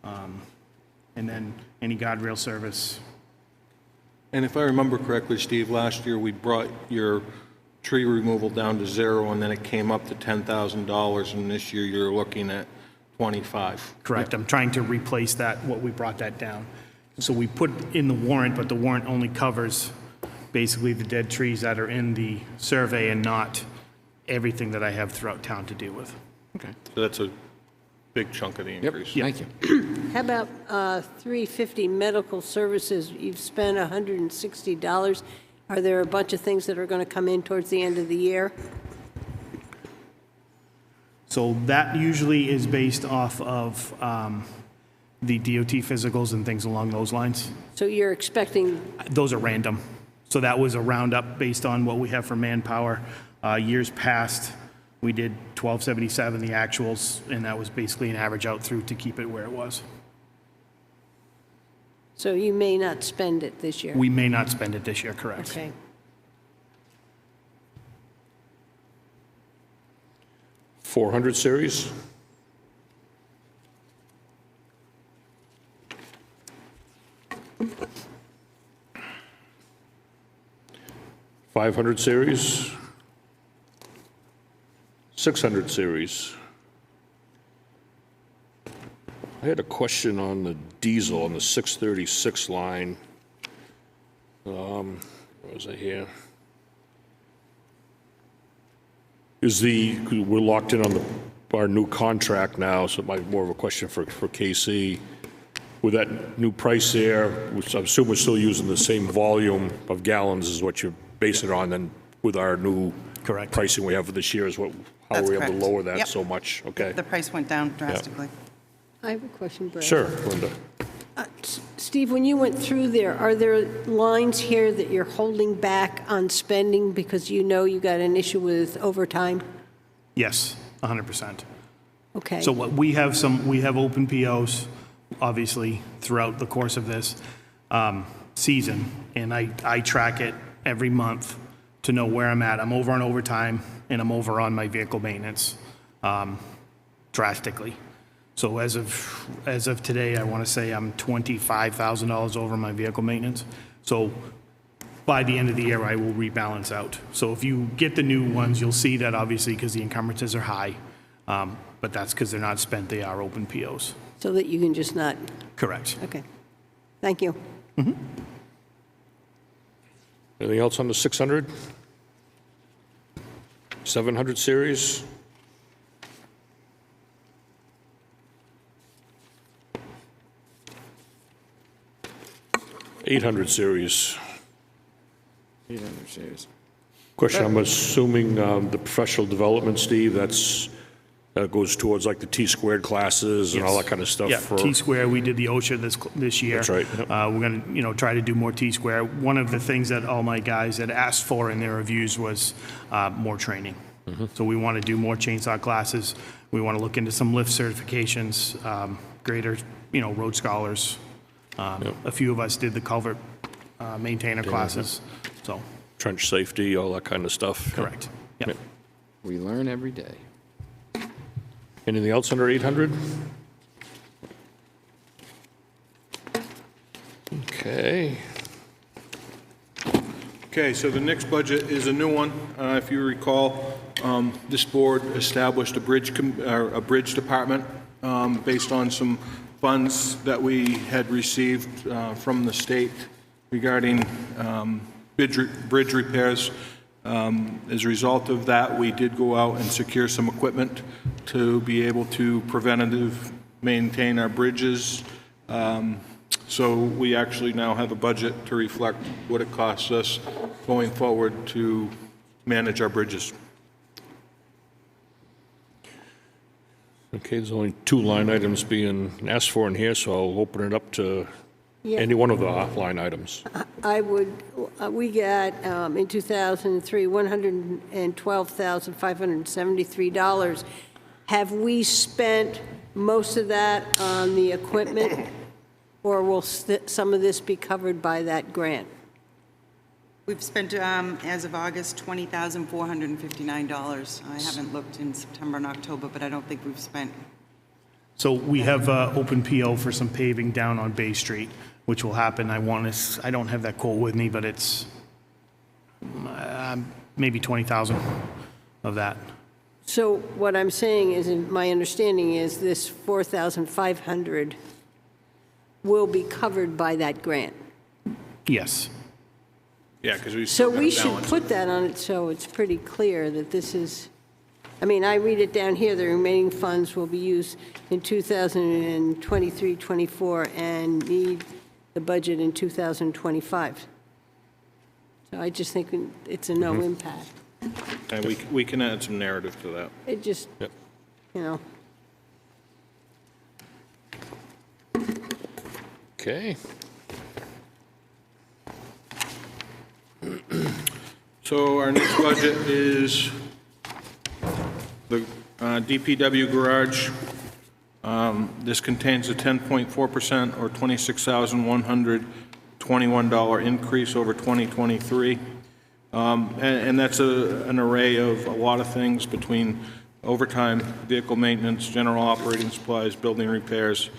And then any guardrail service. And if I remember correctly, Steve, last year we brought your tree removal down to 0, and then it came up to $10,000, and this year you're looking at 25. Correct. I'm trying to replace that, what we brought that down. So we put in the warrant, but the warrant only covers basically the dead trees that are in the survey and not everything that I have throughout town to deal with. Okay. So that's a big chunk of the increase. Thank you. How about 350 medical services? You've spent $160. Are there a bunch of things that are going to come in towards the end of the year? So that usually is based off of the DOT physicals and things along those lines. So you're expecting, Those are random. So that was a roundup based on what we have for manpower. Years past, we did 1277, the actuals, and that was basically an average out through to keep it where it was. so you may not spend it this year? We may not spend it this year, correct? Okay. 400 series. $500 series. 600 series. I had a question on the diesel on the 636 line. Where was it here? We're locked in on our new contract now, so it might be more of a question for KC. With that new price there, which I assume we're still using the same volume of gallons is what you're basing it on, then with our new Correct. pricing we have for this year is how That's are we able to correct. lower that Yep. so much? Okay. The price went down drastically. I have a question, Brad. Sure, Linda. Steve, when you went through there, are there lines here that you're holding back on spending because you know you got an issue with overtime? Yes, 100%. Okay. So what we have open POs, obviously, throughout the course of this season, and I track it every month to know where I'm at. I'm over on overtime, and I'm over on my vehicle maintenance drastically. So as of today, I want to say I'm $25,000 over my vehicle maintenance. So by the end of the year, I will rebalance out. So if you get the new ones, you'll see that obviously because the encumbrances are high, but that's because they're not spent, they are open POs. So that you can just not, Correct. okay. Thank you. Anything else on the 600? 700 series? $800 series. 800 series. Question, I'm assuming the professional development, Steve, that goes towards like the T-squared classes and all that kind of stuff? Yeah, for T-square, we did the OSHA this year. That's right, yep. We're going to, try to do more T-square. One of the things that all my guys had asked for in their reviews was more training. Mm-hmm. So we want to do more chainsaw classes. We want to look into some lift certifications, greater, road scholars. A few of us did the culvert maintainer classes, so, Trench safety, all that kind of stuff? correct. Yep. We learn every day. Anything else under 800? Okay. Okay, so the next budget is a new one. If you recall, this board established a bridge department based on some funds that we had received from the state regarding bridge repairs. As a result of that, we did go out and secure some equipment to be able to preventative maintain our bridges. So we actually now have a budget to reflect what it costs us going forward to manage our bridges. Okay, there's only 2 line items being asked for in here, so I'll open it up to Yeah. any one of the line items. We got, in 2003, $112,573. Have we spent most of that on the equipment, or will some of this be covered by that grant? We've spent, as of August, $20,459. I haven't looked in September and October, but I don't think we've spent. So we have open PO for some paving down on Bay Street, which will happen. I don't have that quote with me, but it's maybe 20,000 of that. So what I'm saying is, and my understanding is, this 4,500 will be covered by that grant. Yes. Yeah, because we So still got we a should balance. put that on it so it's pretty clear that this is, I mean, I read it down here, the remaining funds will be used in 2023-24 and need the budget in 2025. So I just think it's a no impact. And we can add some narrative to that. It just, Yep. you know. Okay. So our next budget is the DPW garage. This contains a 10.4% or $26,121 increase over 2023. And that's an array of a lot of things between overtime, vehicle maintenance, general operating supplies, building repairs,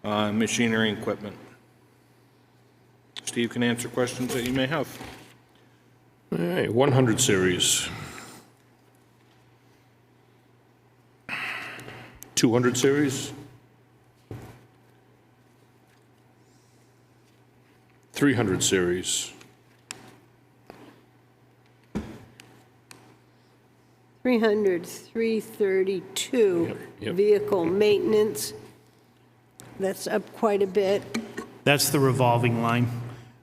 machinery and equipment. Steve can answer questions that you may have. All right, 100 series. 200 series. 300 series. 300, 332 Yep, yep. vehicle maintenance. That's up quite a bit. That's the revolving line.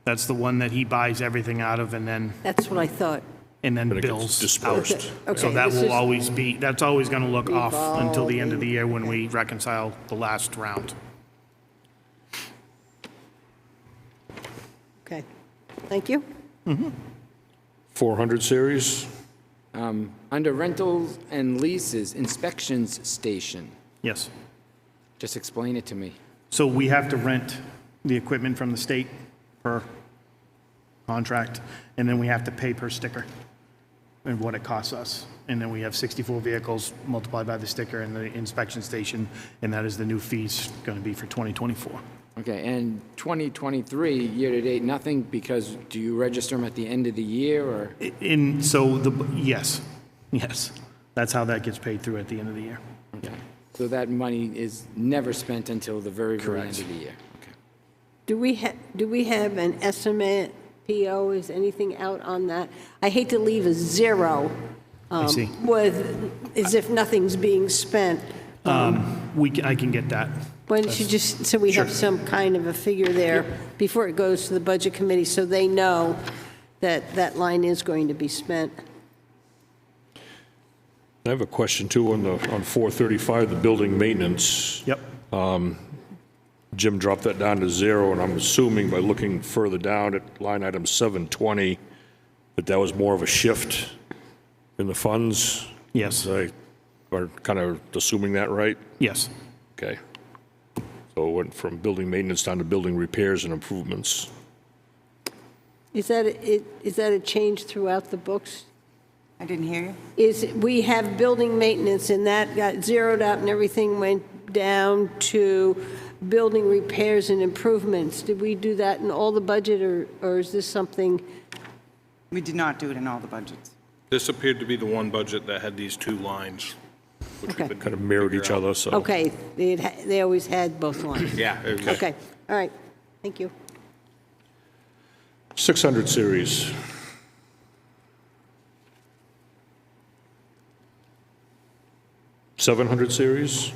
That's the one that he buys everything out of and then That's what I thought. But it gets bills dispersed. out. Okay, So that this will is always be, that's always going to look off until the end of the revolving. year when we reconcile the last round. Okay, thank you. 400 series. Under rentals and leases, inspections station. Yes. Just explain it to me. So we have to rent the equipment from the state per contract, and then we have to pay per sticker and what it costs us. And then we have 64 vehicles multiplied by the sticker and the inspection station, and that is the new fees going to be for 2024. Okay, and 2023, year-to-date, nothing, because do you register them at the end of the year, or? Yes, that's how that gets paid through at the end of the year. Okay. So that money is never spent until the very, very end of the year? Okay. Do we have an estimate, PO, is anything out on that? I hate to leave a zero I see. as if nothing's being spent. I can get that. Why don't you just, so we have some kind of a figure there before it goes to the Budget Committee, so they know that that line is going to be spent? I have a question too on 435, the building maintenance. Yep. Jim dropped that down to 0, and I'm assuming by looking further down at line item 720, that was more of a shift in the funds. Yes. I are kind of assuming that right? Yes. Okay. So it went from building maintenance down to building repairs and improvements. Is that a change throughout the books? I didn't hear you. We have building maintenance, and that got zeroed out, and everything went down to building repairs and improvements. Did we do that in all the budget, or is this something? We did not do it in all the budgets. This appeared to be the one budget that had these two lines, which Okay. we could Kind of mirrored figure each out. other, so. Okay, they always had both lines. Yeah. it was- Okay, all right, thank you. 600 series. $700 series.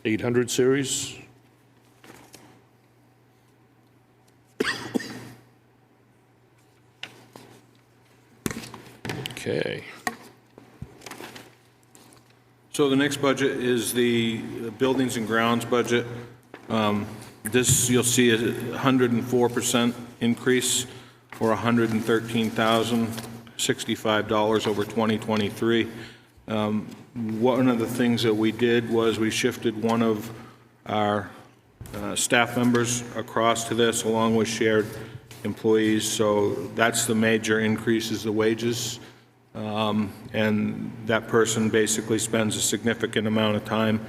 $800 series. Okay. So the next budget is the buildings and grounds budget. This, you'll see a 104% increase, or 113,000. $365 over 2023. One of the things that we did was we shifted one of our staff members across to this, along with shared employees. So that's the major increase, is the wages. And that person basically spends a significant amount of time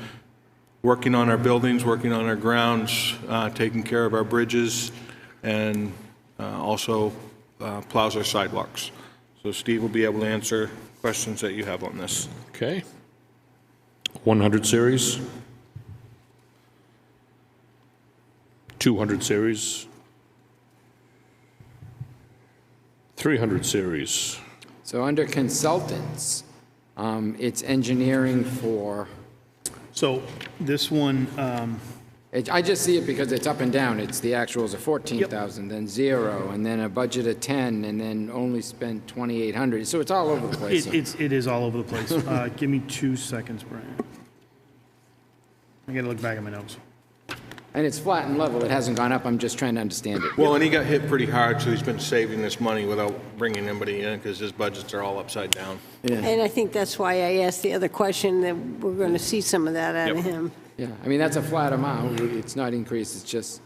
working on our buildings, working on our grounds, taking care of our bridges, and also plows our sidewalks. So Steve will be able to answer questions that you have on this. Okay. 100 series. 200 series. 300 series. So under consultants, it's engineering for, So this one, I just see it because it's up and down. It's the actuals are 14,000, then 0, and then a budget of 10, and then only spent 2,800. So it's all over the place. it is all over the place. Give me 2 seconds, Brian. I gotta look back at my notes. And it's flat and level. It hasn't gone up. I'm just trying to understand it. Well, and he got hit pretty hard, so he's been saving this money without bringing anybody in, because his budgets are all upside down. And I think that's why I asked the other question, that we're going to see some of that out of him. Yeah, I mean, that's a flat amount. It's not increased. It's just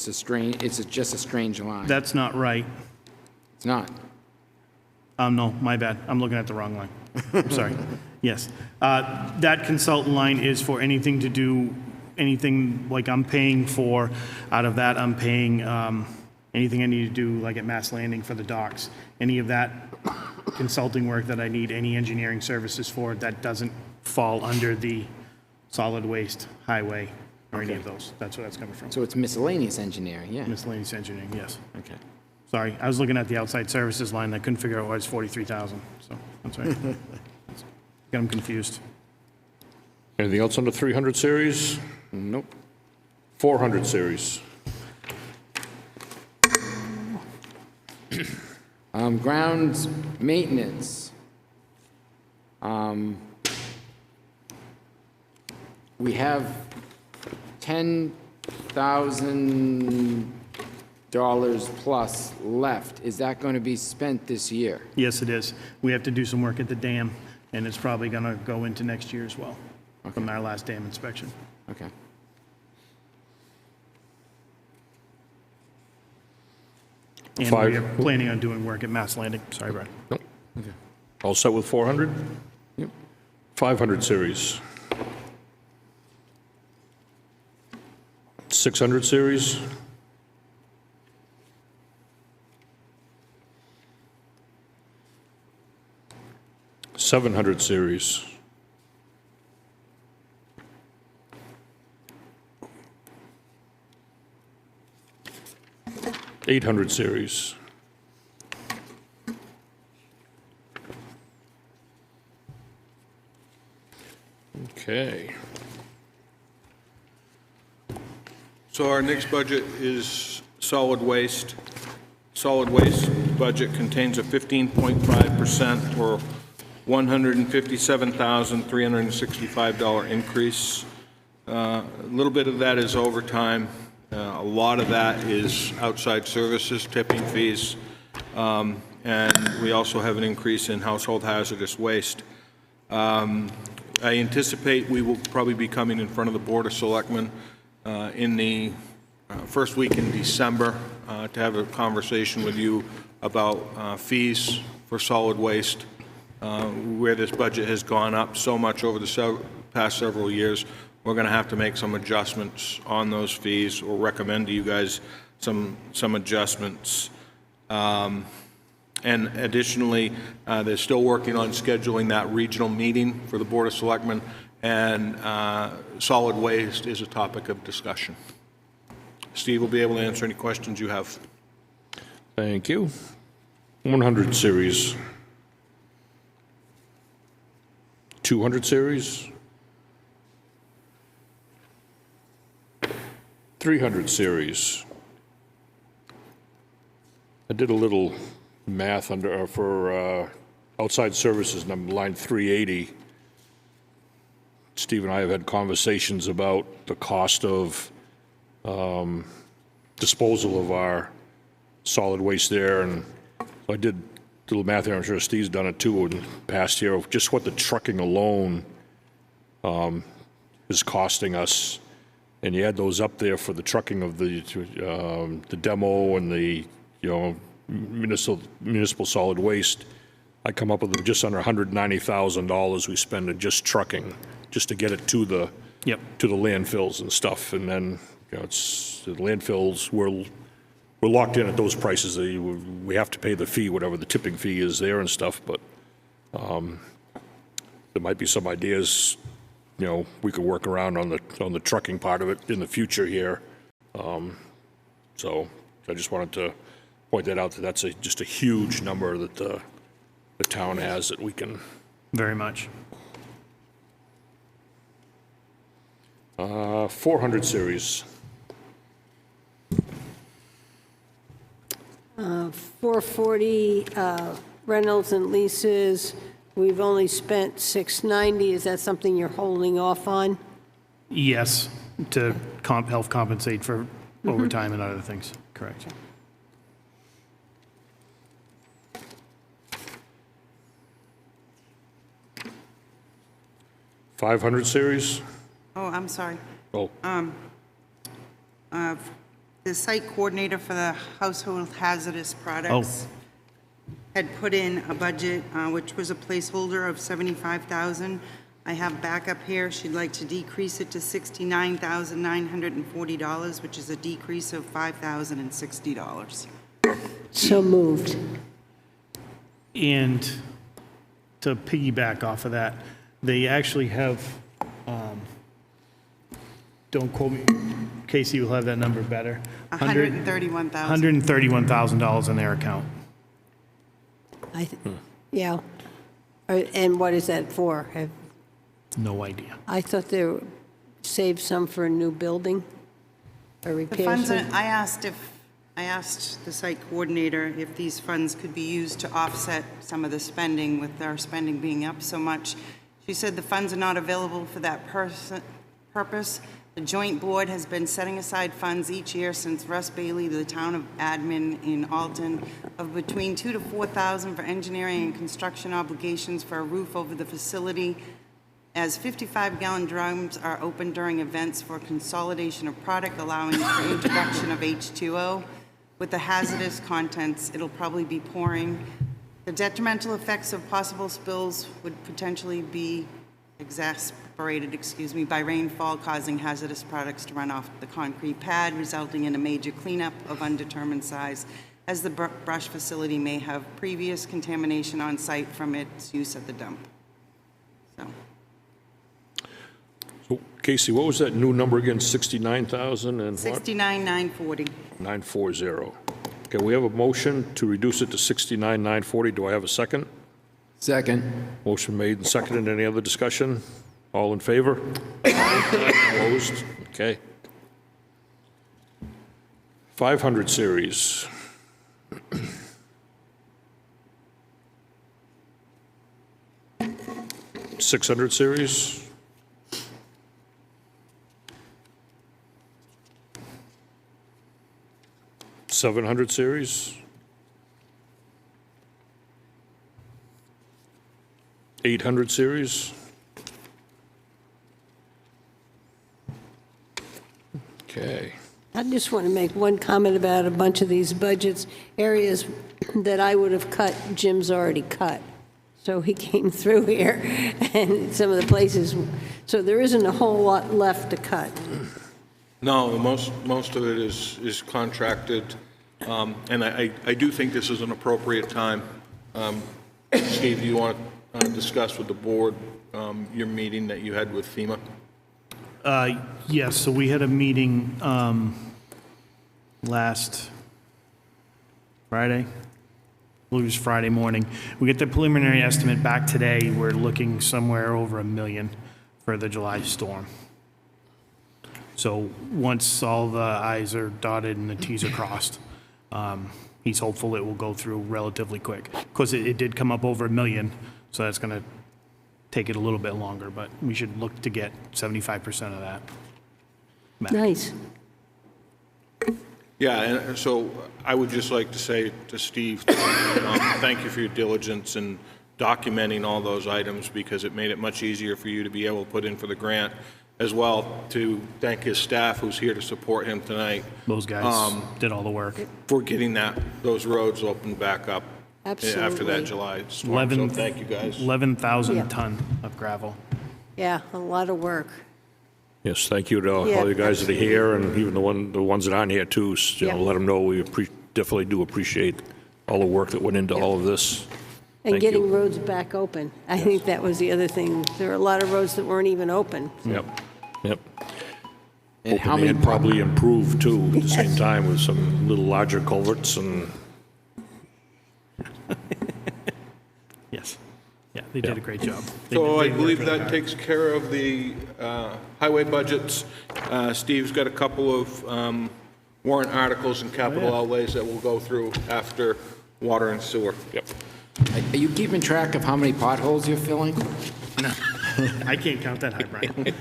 a strange line. That's not right. It's not. No, my bad. I'm looking at the wrong line. I'm sorry. Yes. That consultant line is for anything to do, anything like I'm paying for. Out of that, I'm paying anything I need to do, like at Mass Landing for the docks. Any of that consulting work that I need, any engineering services for, that doesn't fall under the solid waste, highway, or any of those. That's where that's coming from. So it's miscellaneous engineering, yeah. Miscellaneous engineering, yes. Okay. Sorry, I was looking at the outside services line. I couldn't figure out why it's 43,000, so that's right. Got them confused. Anything else under 300 series? Nope. 400 series. Grounds maintenance. We have $10,000 plus left. Is that going to be spent this year? Yes, it is. We have to do some work at the dam, and it's probably going to go into next year as well, from our last dam inspection. Okay. And Five. we are planning on doing work at Mass Landing. Sorry, Brad. Nope. All set with 400? Yep. 500 series. 600 series. 700 series. 800 series. Okay. So our next budget is solid waste. Solid waste budget contains a 15.5% or $157,365 increase. A little bit of that is overtime. A lot of that is outside services, tipping fees, and we also have an increase in household hazardous waste. I anticipate we will probably be coming in front of the Board of Selectmen in the first week in December to have a conversation with you about fees for solid waste, where this budget has gone up so much over the past several years. We're going to have to make some adjustments on those fees, or recommend to you guys some adjustments. And additionally, they're still working on scheduling that regional meeting for the Board of Selectmen, and solid waste is a topic of discussion. Steve will be able to answer any questions you have. Thank you. 100 series. 200 series. 300 series. I did a little math under for outside services, number line 380. Steve and I have had conversations about the cost of disposal of our solid waste there, and I did a little math here, I'm sure Steve's done it too in the past year, of just what the trucking alone is costing us. And you add those up there for the trucking of the demo and the, municipal solid waste. I come up with just under $190,000 we spend in just trucking, just to get it to the landfills and stuff. And then, it's the landfills, we're locked in at those prices. We have to pay the fee, whatever the tipping fee is there and stuff, but there might be some ideas, we could work around on the trucking part of it in the future here. So I just wanted to point that out, that's just a huge number that the town has that we can. Very much. 400 series. 440 rentals and leases, we've only spent 690. Is that something you're holding off on? Yes, to help compensate for overtime and other things, correct. $500 series? Oh, I'm sorry. Oh, The site coordinator for the household hazardous products had put in a budget, which was a placeholder of $75,000. I have backup here. She'd like to decrease it to $69,940, which is a decrease of $5,060. So moved. And to piggyback off of that, they actually have, don't quote me, Casey will have that number better. $131,000. $131,000 in their account. Yeah. And what is that for? No idea. I thought they saved some for a new building or The repairs. funds, I asked the site coordinator if these funds could be used to offset some of the spending, with our spending being up so much. She said the funds are not available for that purpose. The joint board has been setting aside funds each year since Russ Bailey, the town of admin in Alton, of between $2,000 to $4,000 for engineering and construction obligations for a roof over the facility, as 55-gallon drums are open during events for consolidation of product, allowing for introduction of H2O. With the hazardous contents, it'll probably be pouring. The detrimental effects of possible spills would potentially be exacerbated, by rainfall, causing hazardous products to run off the concrete pad, resulting in a major cleanup of undetermined size, as the brush facility may have previous contamination on site from its use at the dump. so Casey, what was that new number again? 69,000 and what? 69,940. 940. Okay, we have a motion to reduce it to 69,940. Do I have a second? Second. Motion made and seconded. Any other discussion? All in favor? Opposed? Okay. 500 series. 600 series. 700 series. 800 series. Okay. I just want to make one comment about a bunch of these budgets. Areas that I would have cut, Jim's already cut. So he came through here, and some of the places, so there isn't a whole lot left to cut. No, most of it is contracted, and I do think this is an appropriate time. Steve, do you want to discuss with the board your meeting that you had with FEMA? Yes, so we had a meeting last Friday. I believe it was Friday morning. We get the preliminary estimate back today. We're looking somewhere over $1 million for the July storm. So once all the i's are dotted and the t's are crossed, he's hopeful it will go through relatively quick. Because it did come up over $1 million, so that's going to take it a little bit longer, but we should look to get 75% of that back. Nice. Yeah, and so I would just like to say to Steve, thank you for your diligence in documenting all those items, because it made it much easier for you to be able to put in for the grant, as well to thank his staff who's here to support him tonight Those guys did all the work. for getting those roads opened back up after Absolutely. that July storm. So thank you, guys. 11,000 Yeah. ton of gravel. Yeah, a lot of work. Yes, thank you to all Yeah, you guys that are here, and even the ones that aren't here too. Yeah. Let them know we definitely do appreciate all the work that went into all of this. And Thank you. getting roads back open. I think that was the other thing. There were a lot of roads that weren't even open. Yep, yep. And how Open many and probably improved too at the same time with some little larger culverts and, Yes. Yeah, they did a great job. They So I worked believe really that hard. takes care of the highway budgets. Steve's got a couple of warrant articles and capital outlays that we'll go through after water and sewer. yep. Are you keeping track of how many potholes you're filling? I can't count that high, Brian.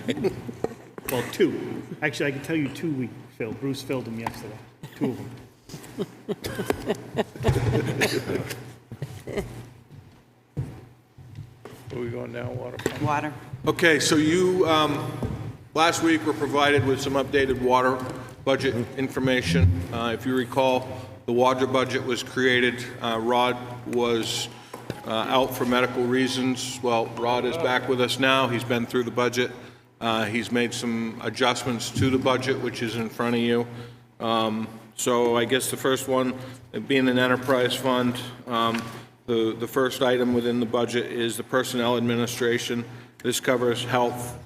Well, 2. Actually, I can tell you 2 we filled. Bruce filled them yesterday. 2 of them. Where are we going now, water? Water. Okay, so you, last week, were provided with some updated water budget information. If you recall, the water budget was created, Rod was out for medical reasons. Well, Rod is back with us now, he's been through the budget. He's made some adjustments to the budget, which is in front of you. So I guess the first one, being an enterprise fund, the first item within the budget is the personnel administration. This covers health,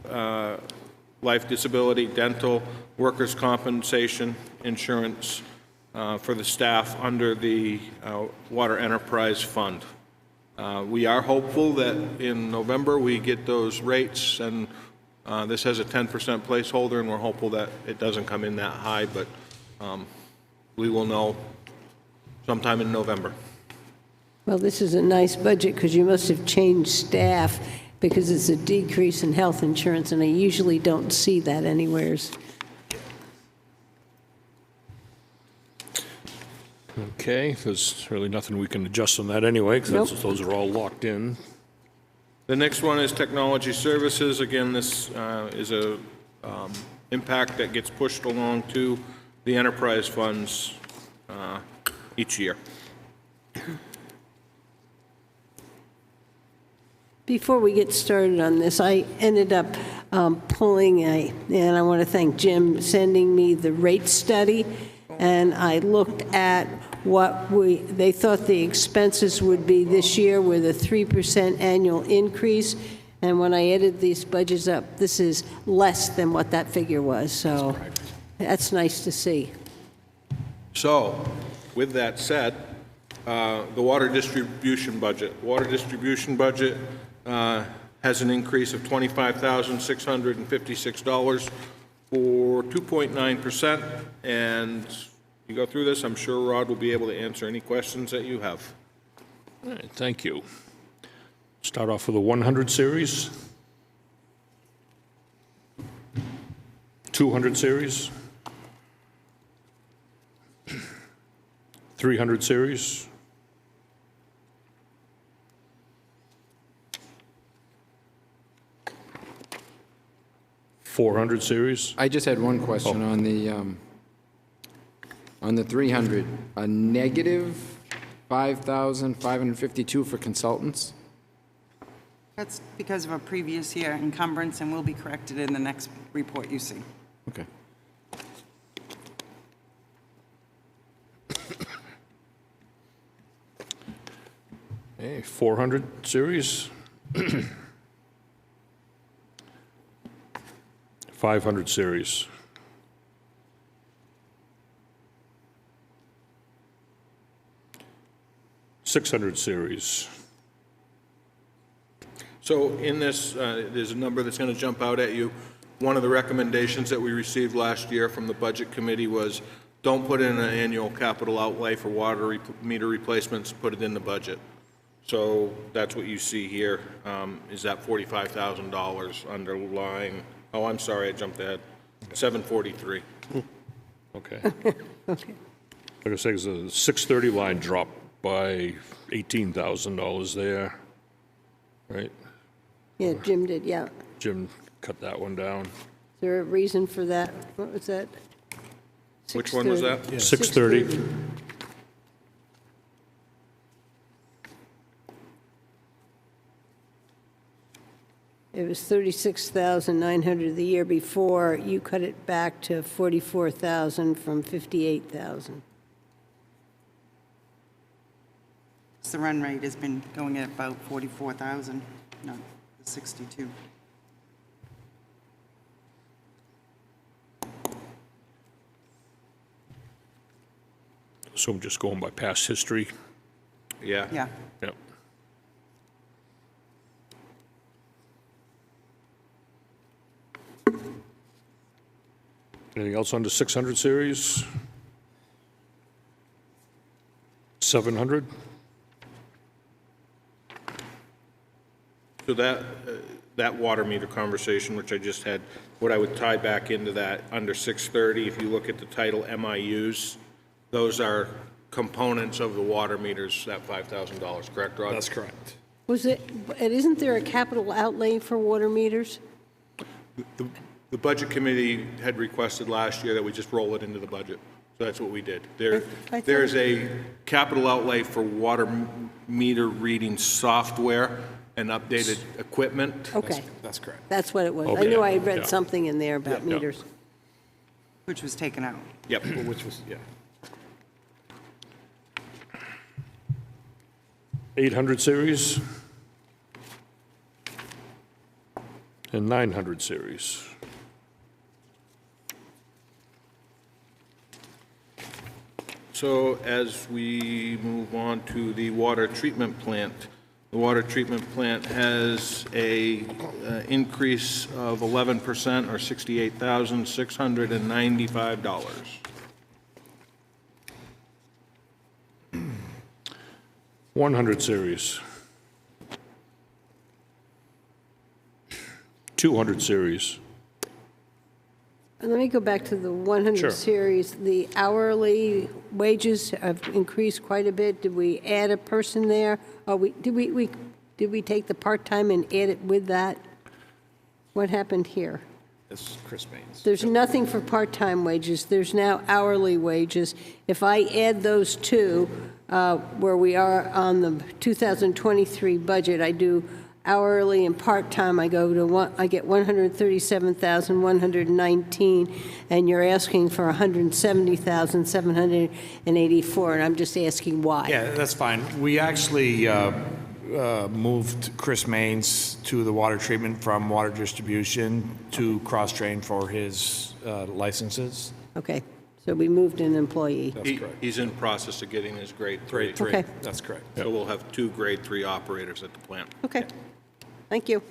life disability, dental, workers' compensation, insurance for the staff under the Water Enterprise Fund. We are hopeful that in November we get those rates, and this has a 10% placeholder, and we're hopeful that it doesn't come in that high, but we will know sometime in November. Well, this is a nice budget because you must have changed staff because it's a decrease in health insurance, and I usually don't see that anywheres. Okay, there's really nothing we can adjust on that anyway, because Nope. those are all locked in. The next one is technology services. Again, this is a impact that gets pushed along to the enterprise funds each year. Before we get started on this, I ended up pulling and I want to thank Jim sending me the rate study, and I looked at what they thought the expenses would be this year with a 3% annual increase, and when I added these budgets up, this is less than what that figure was, so that's nice to see. So, with that said, the water distribution budget. Water distribution budget has an increase of $25,656 for 2.9%. And you go through this, I'm sure Rod will be able to answer any questions that you have. All right, thank you. Start off with the 100 series. 200 series. 300 series. 400 series. I just had one question on the 300, a negative 5,552 for consultants? That's because of a previous year encumbrance and will be corrected in the next report you see. Okay. Okay, 400 series. 500 series. 600 series. So in this, there's a number that's going to jump out at you. One of the recommendations that we received last year from the Budget Committee was, don't put in an annual capital outlay for water meter replacements, put it in the budget. So that's what you see here, is that $45,000 underlying, oh, I'm sorry, I jumped ahead, 743. Okay. Like I say, it's a 630 line dropped by $18,000 there, right? Yeah, Jim did, yeah. Is Jim cut that one down. there a reason for that? What was that? Which one was that? 630. It was 36,900 the year before. You cut it back to 44,000 from 58,000. So the run rate has been going at about 44,000, not 62. So I'm just going by past history. Yeah. Yeah. Yep. Anything else on the 600 series? 700? So that water meter conversation, which I just had, what I would tie back into that, under 630, if you look at the title MIUs, those are components of the water meters, that $5,000, correct, Rod? That's correct. Was it, and isn't there a capital outlay for water meters? The Budget Committee had requested last year that we just roll it into the budget. So that's what we did. There's a capital outlay for water meter reading software and updated equipment. Okay, That's correct. that's what it was. I Okay. knew I had Yeah. read something in there about Yeah. meters. Which was taken out. Yep. Which was, yeah. 800 series? And 900 series? So as we move on to the water treatment plant, the water treatment plant has a increase of 11% or $68,695. 100 series? 200 series? And let me go back to the 100 Sure. series. The hourly wages have increased quite a bit. Did we add a person there? Or did we take the part-time and add it with that? What happened here? That's Chris Baines. There's nothing for part-time wages. There's now hourly wages. If I add those two, where we are on the 2023 budget, I do hourly and part-time, I get 137,119, and you're asking for 170,784, and I'm just asking why. Yeah, that's fine. We actually moved Chris Maines to the water treatment from water distribution to cross-train for his licenses. Okay, so we moved an employee. He's in process of getting his grade 3. Grade 3. Okay. That's correct. So we'll have 2 grade 3 operators at the plant. Okay, thank you.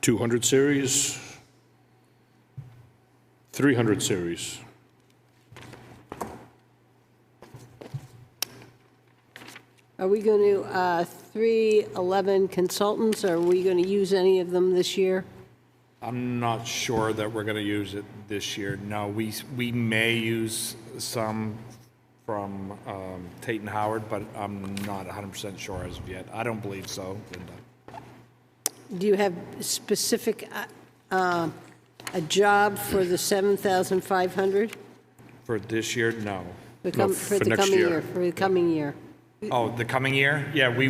200 series? 300 series? Are we going to, 311 consultants, are we going to use any of them this year? I'm not sure that we're going to use it this year. No, we may use some from Tate and Howard, but I'm not 100% sure as of yet. I don't believe so, Linda. Do you have specific, a job for the 7,500? For this year, no. for next year. For the coming year? Oh, the coming year? Yeah, we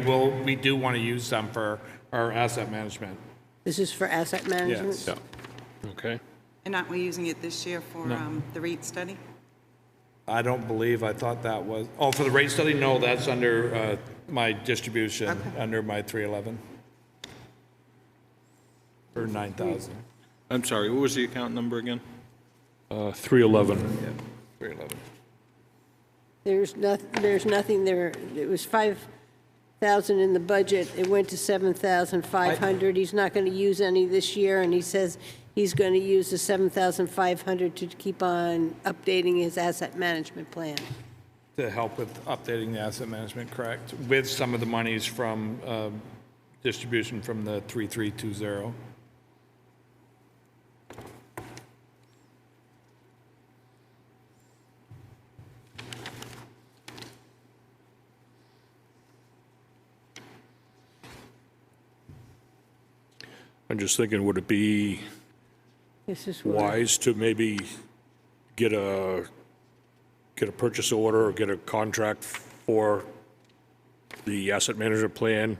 do want to use some for our asset management. This is for asset management? Yes. Yeah. Okay. And aren't we using it this year for the rate study? I don't believe, I thought that was, oh, for the rate study? No, that's under my distribution, Okay. under my 311. For 9,000. I'm sorry, what was the account number again? 311. Yeah, 311. There's nothing there, it was 5,000 in the budget, it went to 7,500. He's not going to use any this year, and he says he's going to use the 7,500 to keep on updating his asset management plan. To help with updating the asset management, correct? With some of the monies from distribution from the 3320. I'm just thinking, would it be This is where, wise to maybe get a purchase order or get a contract for the asset management plan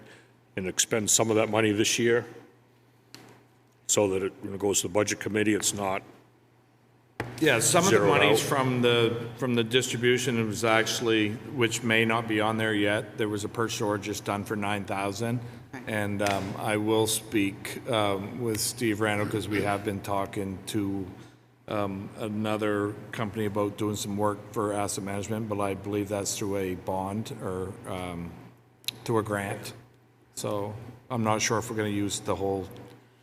and expend some of that money this year? So that when it goes to the budget committee, it's not, Yeah, some of the Zeroed monies out. from the distribution was actually, which may not be on there yet, there was a purchase order just done for 9,000. And I will speak with Steve Randall, because we have been talking to another company about doing some work for asset management, but I believe that's through a bond or to a grant. So I'm not sure if we're going to use the whole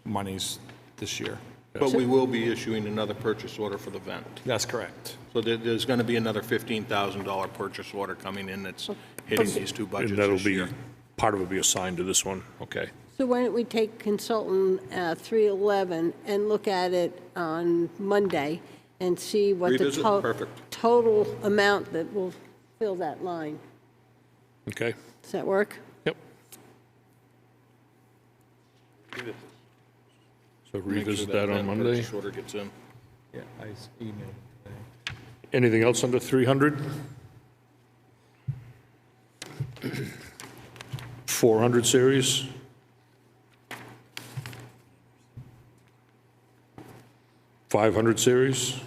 monies this year. But we will be issuing another purchase order for the vent. That's correct. So there's going to be another $15,000 purchase order coming in that's hitting these two budgets and that'll this be, year. part of it will be assigned to this one, okay? so why don't we take consultant 311 and look at it on Monday and see what the Revisit? Perfect. total amount that will fill that line. Okay, Does that work? yep. So Make sure revisit that on vent Monday. Purchase order gets in. Yeah, I emailed it today. Anything else under 300? 400 series? $500 series?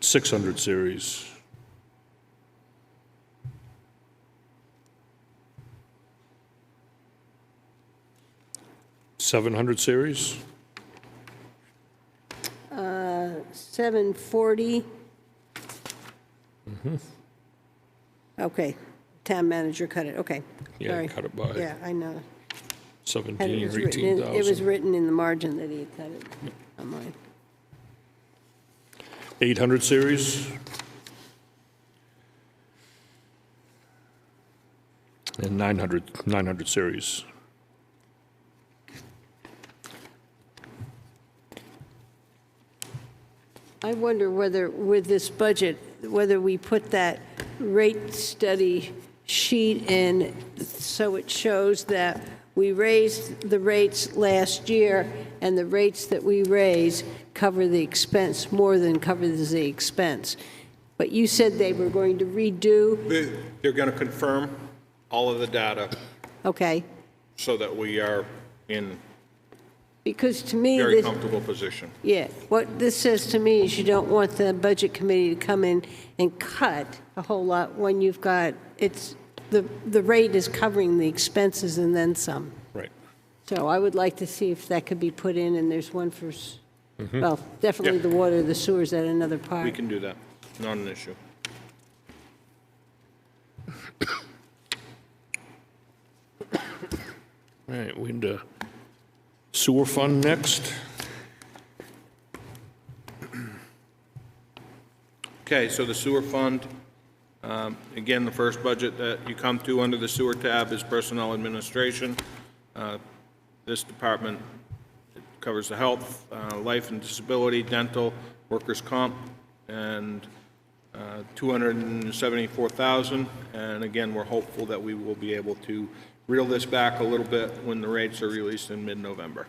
$600 series? $700 series? 740. Okay, town manager cut it, okay. Yeah, Sorry. cut it by Yeah, I know. 17 It or was written in- 18,000. It was written in the margin that he had cut it on mine. 800 series? And 900 series. I wonder whether, with this budget, whether we put that rate study sheet in so it shows that we raised the rates last year, and the rates that we raise cover the expense more than covers the expense. But you said they were going to redo, They're going to confirm all of the data okay? so that we are in Because to me, very this, comfortable position. yeah, what this says to me is you don't want the budget committee to come in and cut a whole lot when you've got, the rate is covering the expenses and then some. Right. So I would like to see if that could be put in, and there's one for, well, definitely the water, the sewers at another part. We can do that, not an issue. All right, we into sewer fund next. Okay, so the sewer fund, again, the first budget that you come to under the sewer tab is personnel administration. This department covers the health, life and disability, dental, workers' comp, and $274,000. And again, we're hopeful that we will be able to reel this back a little bit when the rates are released in mid-November.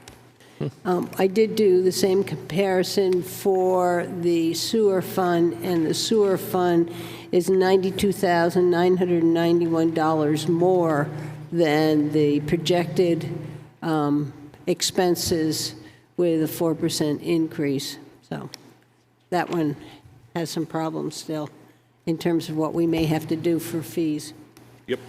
I did do the same comparison for the sewer fund, and the sewer fund is $92,991 more than the projected expenses with a 4% increase. So that one has some problems still in terms of what we may have to do for fees. Yep.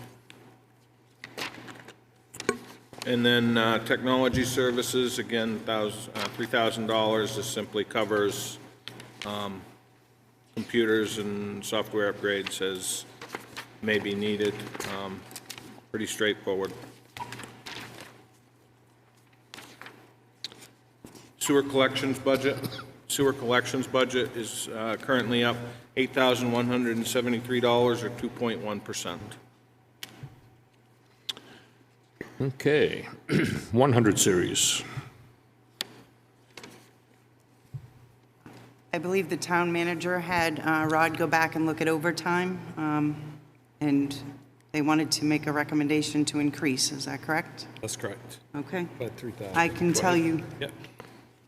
And then technology services, again, $3,000. This simply covers computers and software upgrades as may be needed. Pretty straightforward. Sewer collections budget. Sewer collections budget is currently up $8,173, or 2.1%. Okay, 100 series. I believe the town manager had Rod go back and look at overtime, and they wanted to make a recommendation to increase, is that correct? That's correct. Okay. About 3,000. I can tell you, Yep.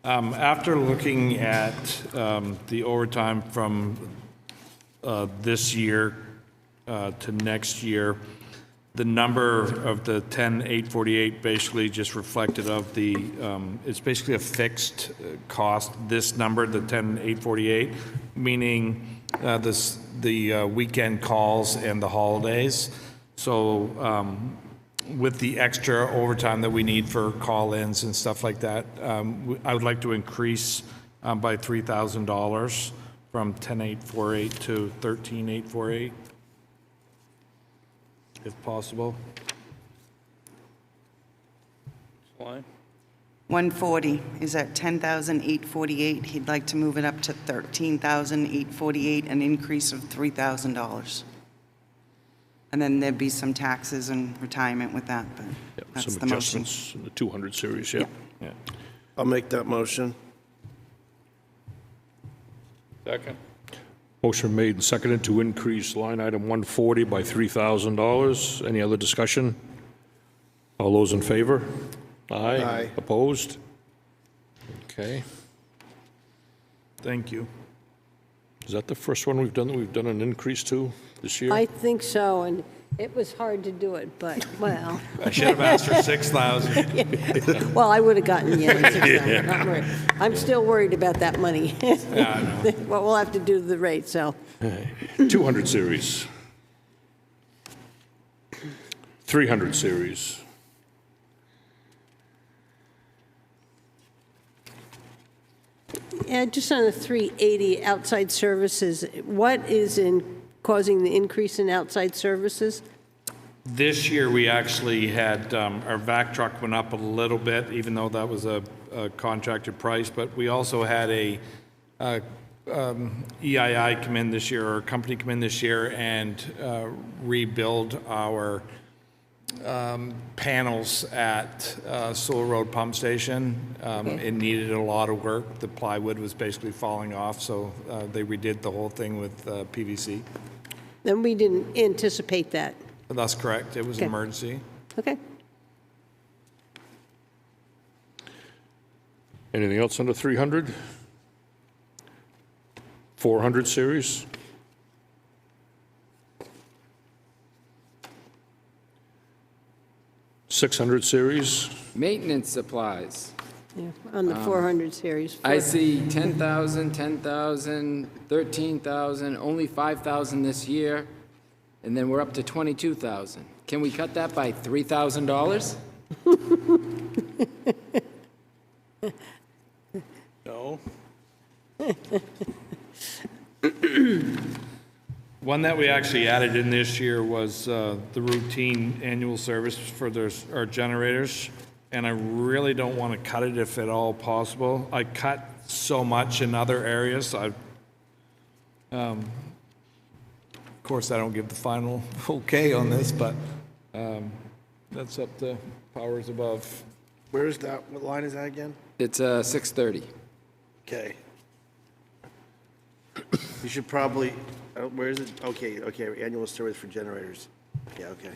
After looking at the overtime from this year to next year, the number of the 10,848 basically just reflected of the, it's basically a fixed cost, this number, the 10,848, meaning the weekend calls and the holidays. So with the extra overtime that we need for call-ins and stuff like that, I would like to increase by $3,000 from 10,848 to 13,848, if possible. 140 is at 10,848. He'd like to move it up to 13,848, an increase of $3,000. And then there'd be some taxes and retirement with that, but Yep, that's some the motion. adjustments in the 200 series, yeah. Yeah. I'll make that motion. Second. Motion made and seconded to increase line item 140 by $3,000. Any other discussion? All those in favor? Aye. Aye. Opposed? Okay. Thank you. Is that the first one we've done that we've done an increase to this year? I think so, and it was hard to do it, but, well, I should have asked for 6,000. well, I would have gotten you. Not worried. I'm still worried about that money. Yeah, I know. What we'll have to do to the rate, so. 200 series. 300 series. Yeah, just on the 380 outside services, what is causing the increase in outside services? This year, we actually had, our vac truck went up a little bit, even though that was a contracted price, but we also had a EII come in this year, or a company come in this year and rebuild our panels at Sewell Road Pump Station. It needed a lot of work. The plywood was basically falling off, so they redid the whole thing with PVC. Then we didn't anticipate that. That's correct. It was an Okay. emergency. Okay. Anything else under 300? 400 series? $600 series? Maintenance supplies. Yeah, on the 400 series. I see 10,000, 10,000, 13,000, only 5,000 this year, and then we're up to 22,000. Can we cut that by $3,000? No. One that we actually added in this year was the routine annual service for our generators, and I really don't want to cut it if at all possible. I cut so much in other areas. Of course, I don't give the final okay on this, but that's up to powers above. Where is that? What line is that again? It's 630. Okay. You should probably, where is it? Okay, annual service for generators. Yeah, okay.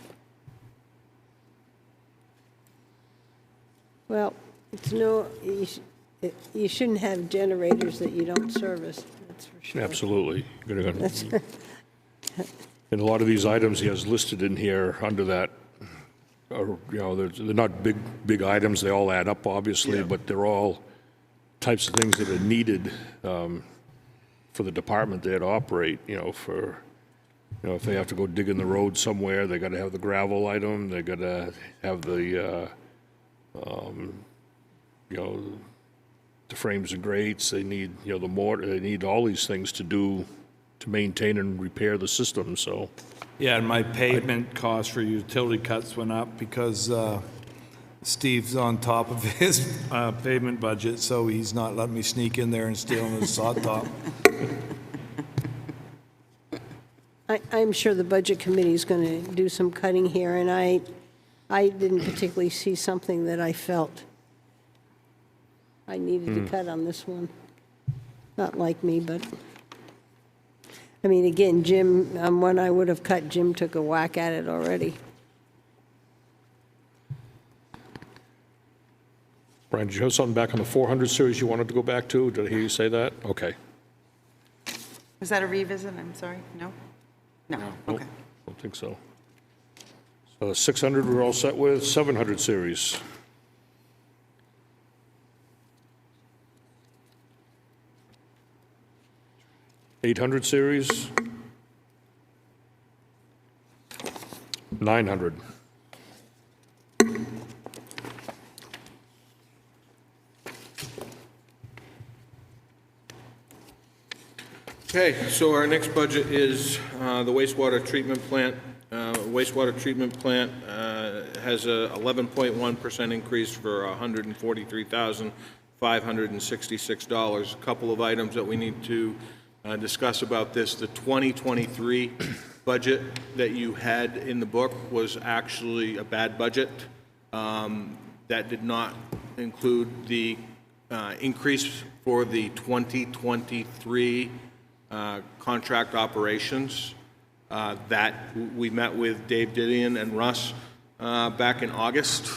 Well, it's no, you shouldn't have generators that you don't service, that's for sure. Absolutely. That's- And a lot of these items he has listed in here under that, they're not big items, they all add up, obviously, but they're all types of things that are needed for the department there to operate, if they have to go dig in the road somewhere, they got to have the gravel item, they got to have the frames and grates, they need, the mortar, they need all these things to maintain and repair the system, so. Yeah, and my pavement cost for utility cuts went up because Steve's on top of his pavement budget, so he's not letting me sneak in there and steal his sod top. I'm sure the Budget Committee is going to do some cutting here, and I didn't particularly see something that I felt I needed to cut on this one. Not like me, but, I mean, again, Jim, one I would have cut, Jim took a whack at it already. Brian, did you have something back on the 400 series you wanted to go back to? Did I hear you say that? Okay. Was that a revisit? I'm sorry. No? No. Nope, Okay. don't think so. So 600 we're all set with. 700 series. $800 series. 900. Okay, so our next budget is the wastewater treatment plant. Wastewater treatment plant has a 11.1% increase for $143,566. A couple of items that we need to discuss about this. The 2023 budget that you had in the book was actually a bad budget. That did not include the increase for the 2023 contract operations that we met with Dave Didion and Russ back in August.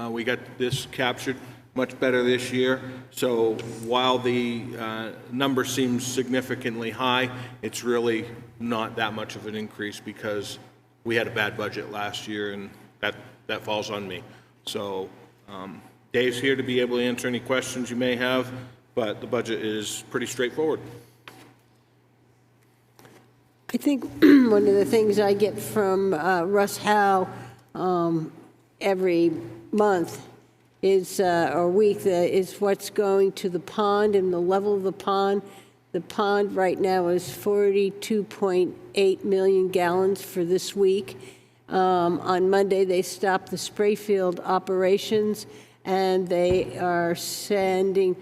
We got this captured much better this year. So while the number seems significantly high, it's really not that much of an increase because we had a bad budget last year, and that falls on me. So Dave's here to be able to answer any questions you may have, but the budget is pretty straightforward. I think one of the things I get from Russ Howe every month is, or week, is what's going to the pond and the level of the pond. The pond right now is 42.8 million gallons for this week. On Monday, they stopped the spray field operations, and they are sending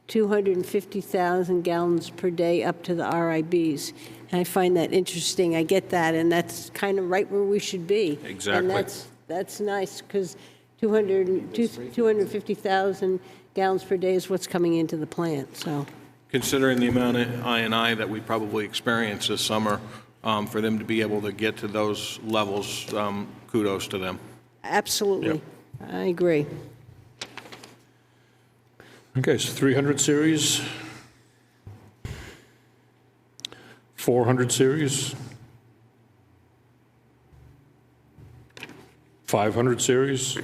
250,000 gallons per day up to the RIBs. And I find that interesting. I get that, and that's kind of right where we should be. Exactly. And that's nice, because 250,000 gallons per day is what's coming into the plant, so. Considering the amount of I&I that we probably experienced this summer, for them to be able to get to those levels, kudos to them. Absolutely. I agree. Okay, so 300 series. 400 series. 500 series.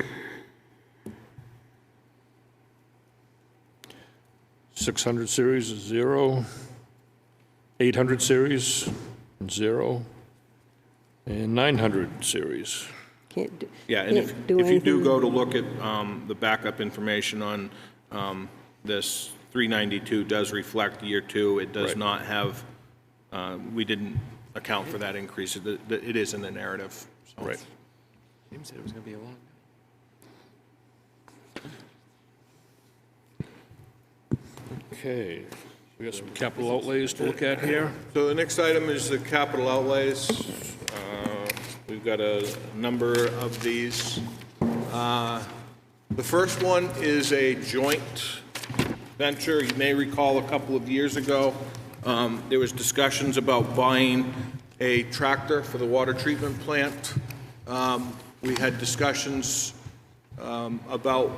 600 series is 0. 800 series, 0. And 900 series. Can't do, Yeah, and if can't do you do anything. go to look at the backup information on this, 392 does reflect year 2. It does Right. not have, we didn't account for that increase. It is in the narrative. So. Right. Jim said it was going to be a long. Okay, we got some capital outlays to look at here. So the next item is the capital outlays. We've got a number of these. The first one is a joint venture. You may recall a couple of years ago, there was discussions about buying a tractor for the water treatment plant. We had discussions about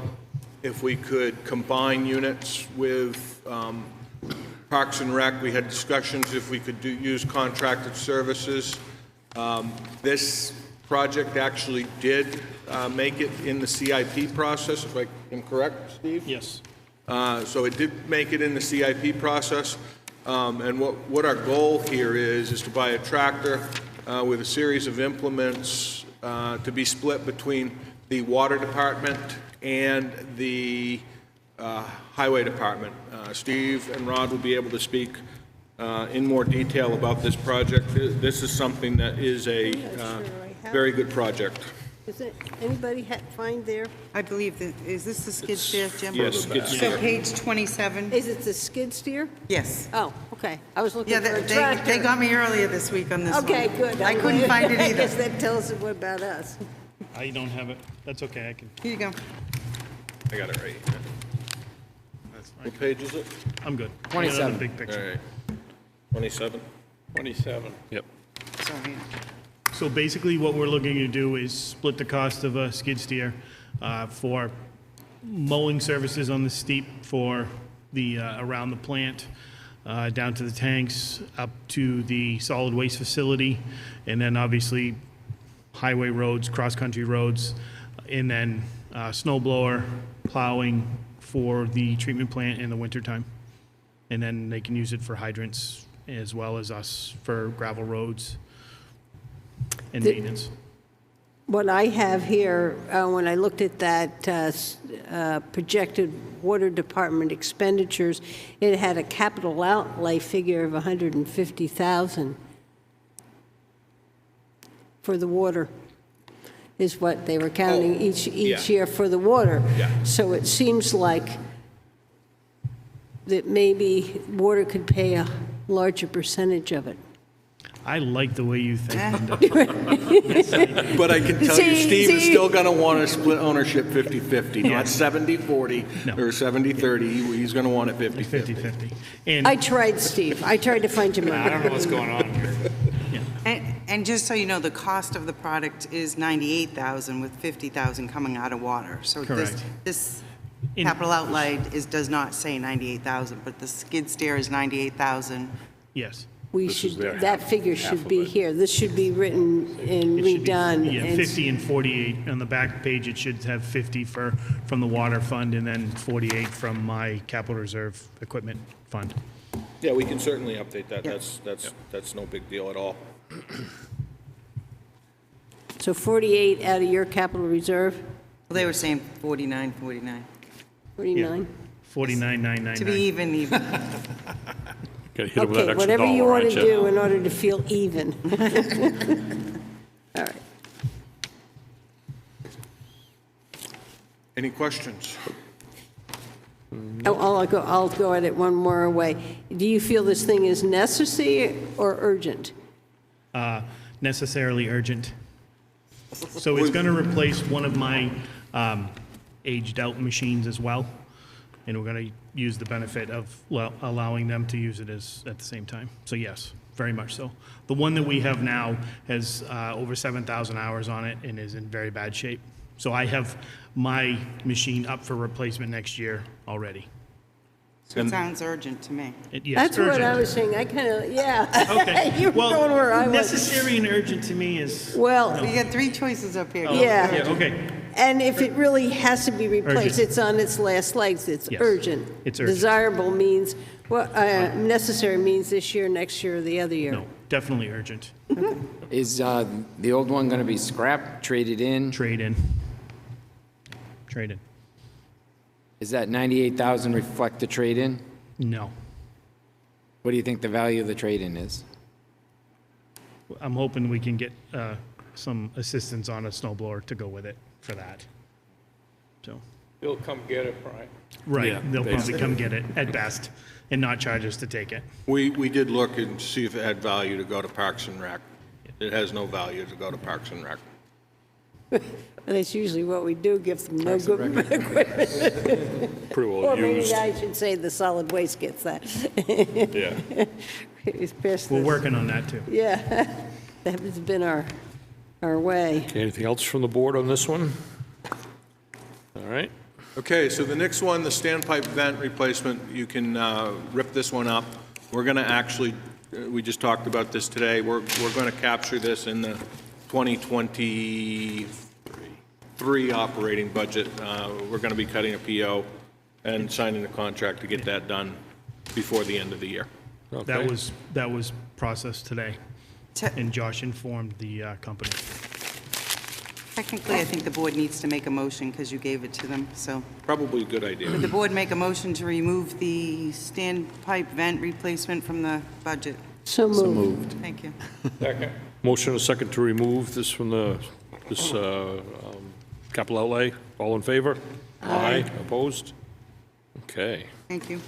if we could combine units with Parks and Rec. We had discussions if we could use contracted services. This project actually did make it in the CIP process, if I am correct, Steve? Yes. So it did make it in the CIP process. And what our goal here is to buy a tractor with a series of implements to be split between the water department and the highway department. Steve and Rod will be able to speak in more detail about this project. This is something that is a very good project. Does anybody find their, I believe that, is this the skid steer, Jim? Yes, skid So steer. page 27? is it the skid steer? Yes. Oh, okay. I was looking Yeah, for a they tractor. got me earlier this week on this one. Okay, good. I couldn't find it I guess either. that tells us what about us. I don't have it. That's okay, I can, Here you go. I got it right here. that's fine. What page is it? I'm good. I got 27. the big All picture. right. 27? 27. Yep. Sorry. So basically, what we're looking to do is split the cost of a skid steer for mowing services on the steep for the, around the plant, down to the tanks, up to the solid waste facility, and then obviously highway roads, cross-country roads, and then snow blower, plowing for the treatment plant in the wintertime. And then they can use it for hydrants as well as us for gravel roads and maintenance. What I have here, when I looked at that projected water department expenditures, it had a capital outlay figure of $150,000 for the water, is what they were counting each year for the water. Yeah. So it seems like that maybe water could pay a larger percentage of it. I like the way you think, Linda. But I can tell you, See- Steve is see- still going to want to split ownership 50/50, not Yes. 70/40 No. or 70/30. He's going to want it 50/50. 50/50. And I tried, Steve. I tried to find you I don't know money. what's going on here. And just so you know, the cost of the product is $98,000 with $50,000 coming out of water. So Correct. this In- capital outlay does not say $98,000, but the skid steer is $98,000. yes. We This is should, their that half- figure half should of be it. here. This should be written and It should be- redone. Yeah, and- 50 and 48. On the back page, it should have 50 from the water fund and then 48 from my capital reserve equipment fund. Yeah, we can certainly update that. That's no big deal at all. So 48 out of your capital reserve, Well, they were saying 49, 49. 49? 49,999. To be even. Got to hit him with that Okay, extra whatever you dollar, want aren't to do in order to feel even. All right. Any questions? Oh, I'll go at it one more way. Do you feel this thing is necessary or urgent? Necessarily urgent. So it's going to replace one of my aged-out machines as well, and we're going to use the benefit of allowing them to use it at the same time. So yes, very much so. The one that we have now has over 7,000 hours on it and is in very bad shape. So I have my machine up for replacement next year already. So it sounds urgent to me. Yes, That's what I urgent. was saying. I kind of, yeah. Okay. You were Well, going where I was. necessary and urgent to me is. Well, You got three choices up here. Yeah. Yeah, okay. and if it really has to be replaced, Urgent. it's on its last legs. It's Yes. urgent. It's urgent. Desirable means, well, necessary means this year, next year, or the other year. No, definitely urgent. Is the old one going to be scrapped, traded in? Trade in. Trade in. Is that 98,000 reflect the trade-in? No. What do you think the value of the trade-in is? I'm hoping we can get some assistance on a snow blower to go with it for that. So, They'll come get it, Brian. right, Yeah, they'll probably basically. come get it at best and not charge us to take it. We did look and see if it had value to go to Parks and Rec. It has no value to go to Parks and Rec. That's usually what we do, give them no good equipment. Pretty well Or maybe used. I should say the solid waste gets that. Yeah. It's best We're that- working on that too. Yeah, that has been our way. Okay, anything else from the board on this one? All right. Okay, so the next one, the standpipe vent replacement, you can rip this one up. We're going to actually, we just talked about this today, we're going to capture this in the 2023 operating budget. We're going to be cutting a PO and signing a contract to get that done before the end of the year. Okay. That was processed today, Te- and Josh informed the company. Technically, I think the board needs to make a motion because you gave it to them, so. Probably a good idea. Would the board make a motion to remove the standpipe vent replacement from the budget? So moved. Thank you. Motion and a second to remove this from this capital outlay. All in favor? Aye. Opposed? Okay. Thank you.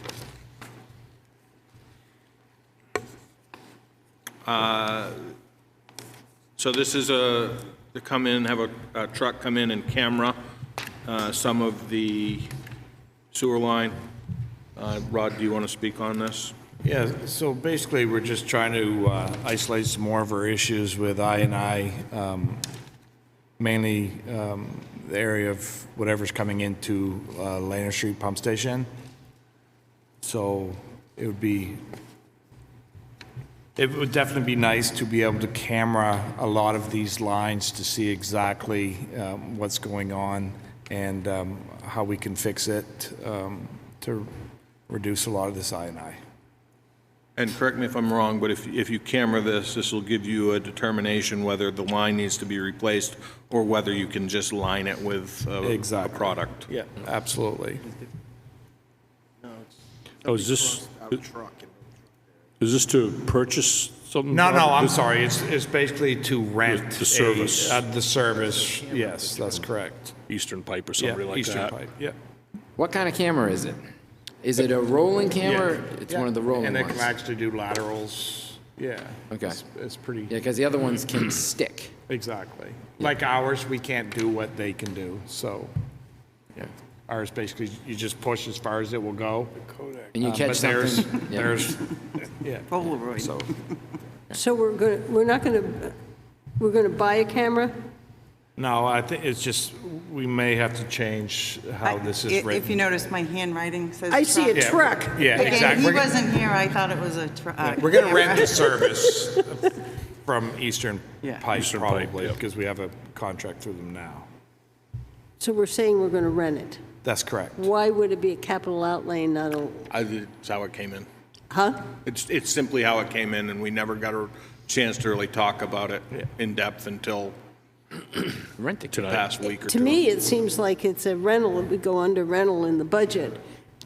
So this is to come in, have a truck come in and camera some of the sewer line. Rod, do you want to speak on this? Yeah, so basically, we're just trying to isolate some more of our issues with I&I, mainly the area of whatever's coming into Laner Street Pump Station. So it would definitely be nice to be able to camera a lot of these lines to see exactly what's going on and how we can fix it to reduce a lot of this I&I. And correct me if I'm wrong, but if you camera this, this will give you a determination whether the line needs to be replaced or whether you can just line it with a product. Yeah, absolutely. Oh, is this to purchase something? No, I'm sorry. It's basically to rent The service. the service, yes, that's correct. Eastern Pipe or Yeah, somebody like Eastern that? Pipe, yeah. What kind of camera is it? Is it a rolling camera? Yeah. It's one of the rolling And they ones. can actually do laterals, yeah. Okay. It's pretty, Yeah, because the other ones can stick. exactly. Like ours, we can't do what they can do, so Yeah. ours basically, you just push as far as it will go. And you catch But there's, something. Yeah. there's, yeah. Polaroid. So, So we're gonna buy a camera? no, I think it's just, we may have to change how this is written. If you notice, my handwriting says I see a truck. truck. Yeah, Again, exactly. he wasn't here, I thought it was a truck. We're gonna rent the service from Eastern Yeah. Pipe Eastern Pipe, probably, yeah. because we have a contract through them now. So we're saying we're gonna rent it. That's correct. Why would it be a capital outlay and not a, It's how it came in. huh? It's simply how it came in, and we never got a chance to really talk about it in depth until Rent it. the past week or two. To me, it seems like it's a rental, it would go under rental in the budget.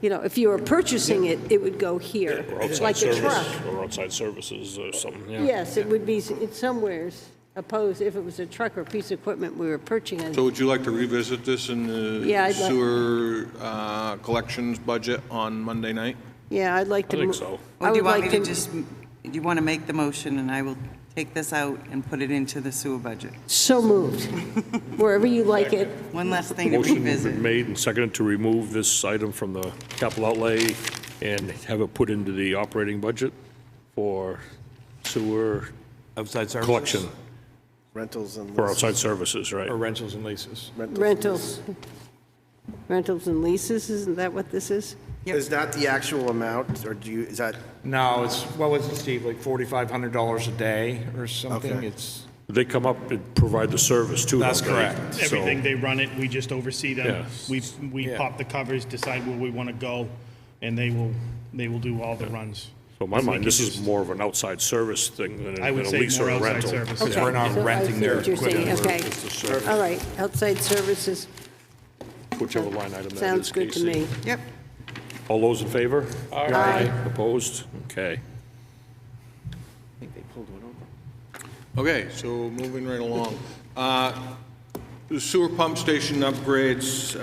You know, if you were purchasing it, it would go here, Or outside like a service, truck. or outside services or something, yeah. Yes, it would be somewheres, opposed if it was a truck or piece of equipment we were purchasing. So would you like to revisit this in the Yeah, I'd like- sewer collections budget on Monday night? Yeah, I'd like I to. think mo- so. Or I do you would want like me to just, do you want to make the motion and I will take this out and put it into the sewer budget? So moved. Wherever you like it. One less thing to Motion has revisit. been made and seconded to remove this item from the capital outlay and have it put into the operating budget for sewer Outside services? collection, Rentals and. for outside services, right? Or rentals and leases? Rentals. Rentals and leases, isn't that what this is? Is that the actual amount, or is that, No, it's, what was it, Steve, like $4,500 a day or something? Okay. It's, They come up and provide the service too. That's don't they? correct. So- Everything, they run it, we just oversee them. Yes. We Yeah. pop the covers, decide where we want to go, and they will do all the runs. So in my mind, this is just- more of an outside service thing than I a would a say lease or more a outside rental. service. Because we're not So I renting see their what you're saying, equipment, okay. it's a service. All right, outside services, Whichever line item that is, sounds good to Casey. me. Yep. All those in favor? Aye. Opposed? Okay. Okay, so moving right along. The sewer pump station upgrades,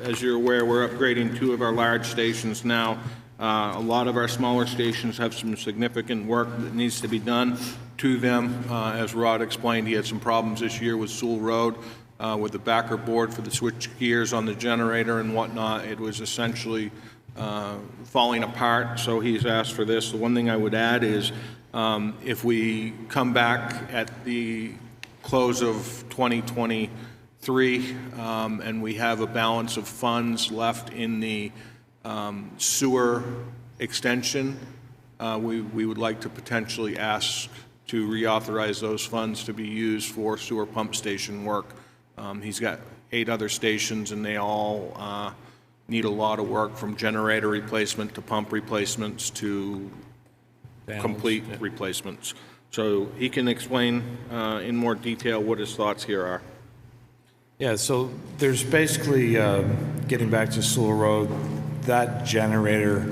as you're aware, we're upgrading 2 of our large stations now. A lot of our smaller stations have some significant work that needs to be done to them. As Rod explained, he had some problems this year with Sewell Road, with the backer board for the switch gears on the generator and whatnot. It was essentially falling apart, so he's asked for this. The one thing I would add is, if we come back at the close of 2023, and we have a balance of funds left in the sewer extension, we would like to potentially ask to reauthorize those funds to be used for sewer pump station work. He's got 8 other stations, and they all need a lot of work, from generator replacement to pump replacements to complete replacements. So he can explain in more detail what his thoughts here are. yeah, so there's basically, getting back to Sewell Road, that generator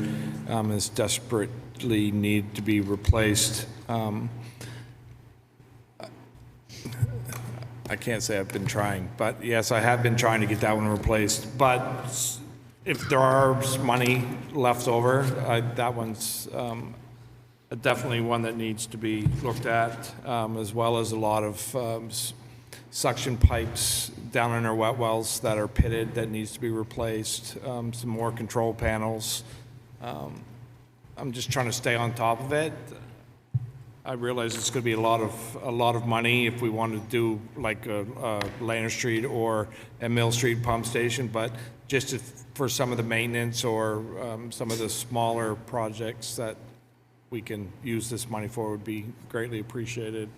is desperately need to be replaced. I can't say I've been trying, but yes, I have been trying to get that one replaced. But if there are money left over, that one's definitely one that needs to be looked at, as well as a lot of suction pipes down in our wet wells that are pitted that needs to be replaced, some more control panels. I'm just trying to stay on top of it. I realize it's going to be a lot of money if we want to do like a Laner Street or a Mill Street pump station, but just for some of the maintenance or some of the smaller projects that we can use this money for would be greatly appreciated.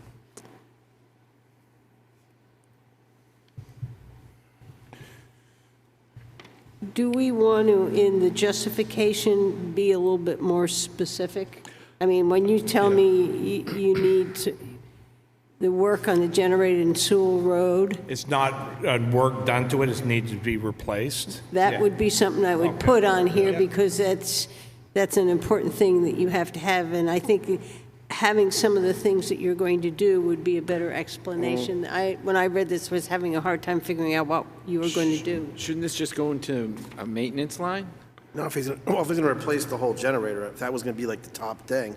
Do we want to, in the justification, be a little bit more specific? I mean, when you tell me you need the work on the Generated and Sewell Road, It's not work done to it, it needs to be replaced. that Yeah. would be something I would put on here because that's an important thing that you have to have. And I think having some of the things that you're going to do would be a better explanation. When I read this, was having a hard time figuring out what you were going to do. Shouldn't this just go into a maintenance line? No, if he's gonna replace the whole generator, if that was gonna be like the top thing,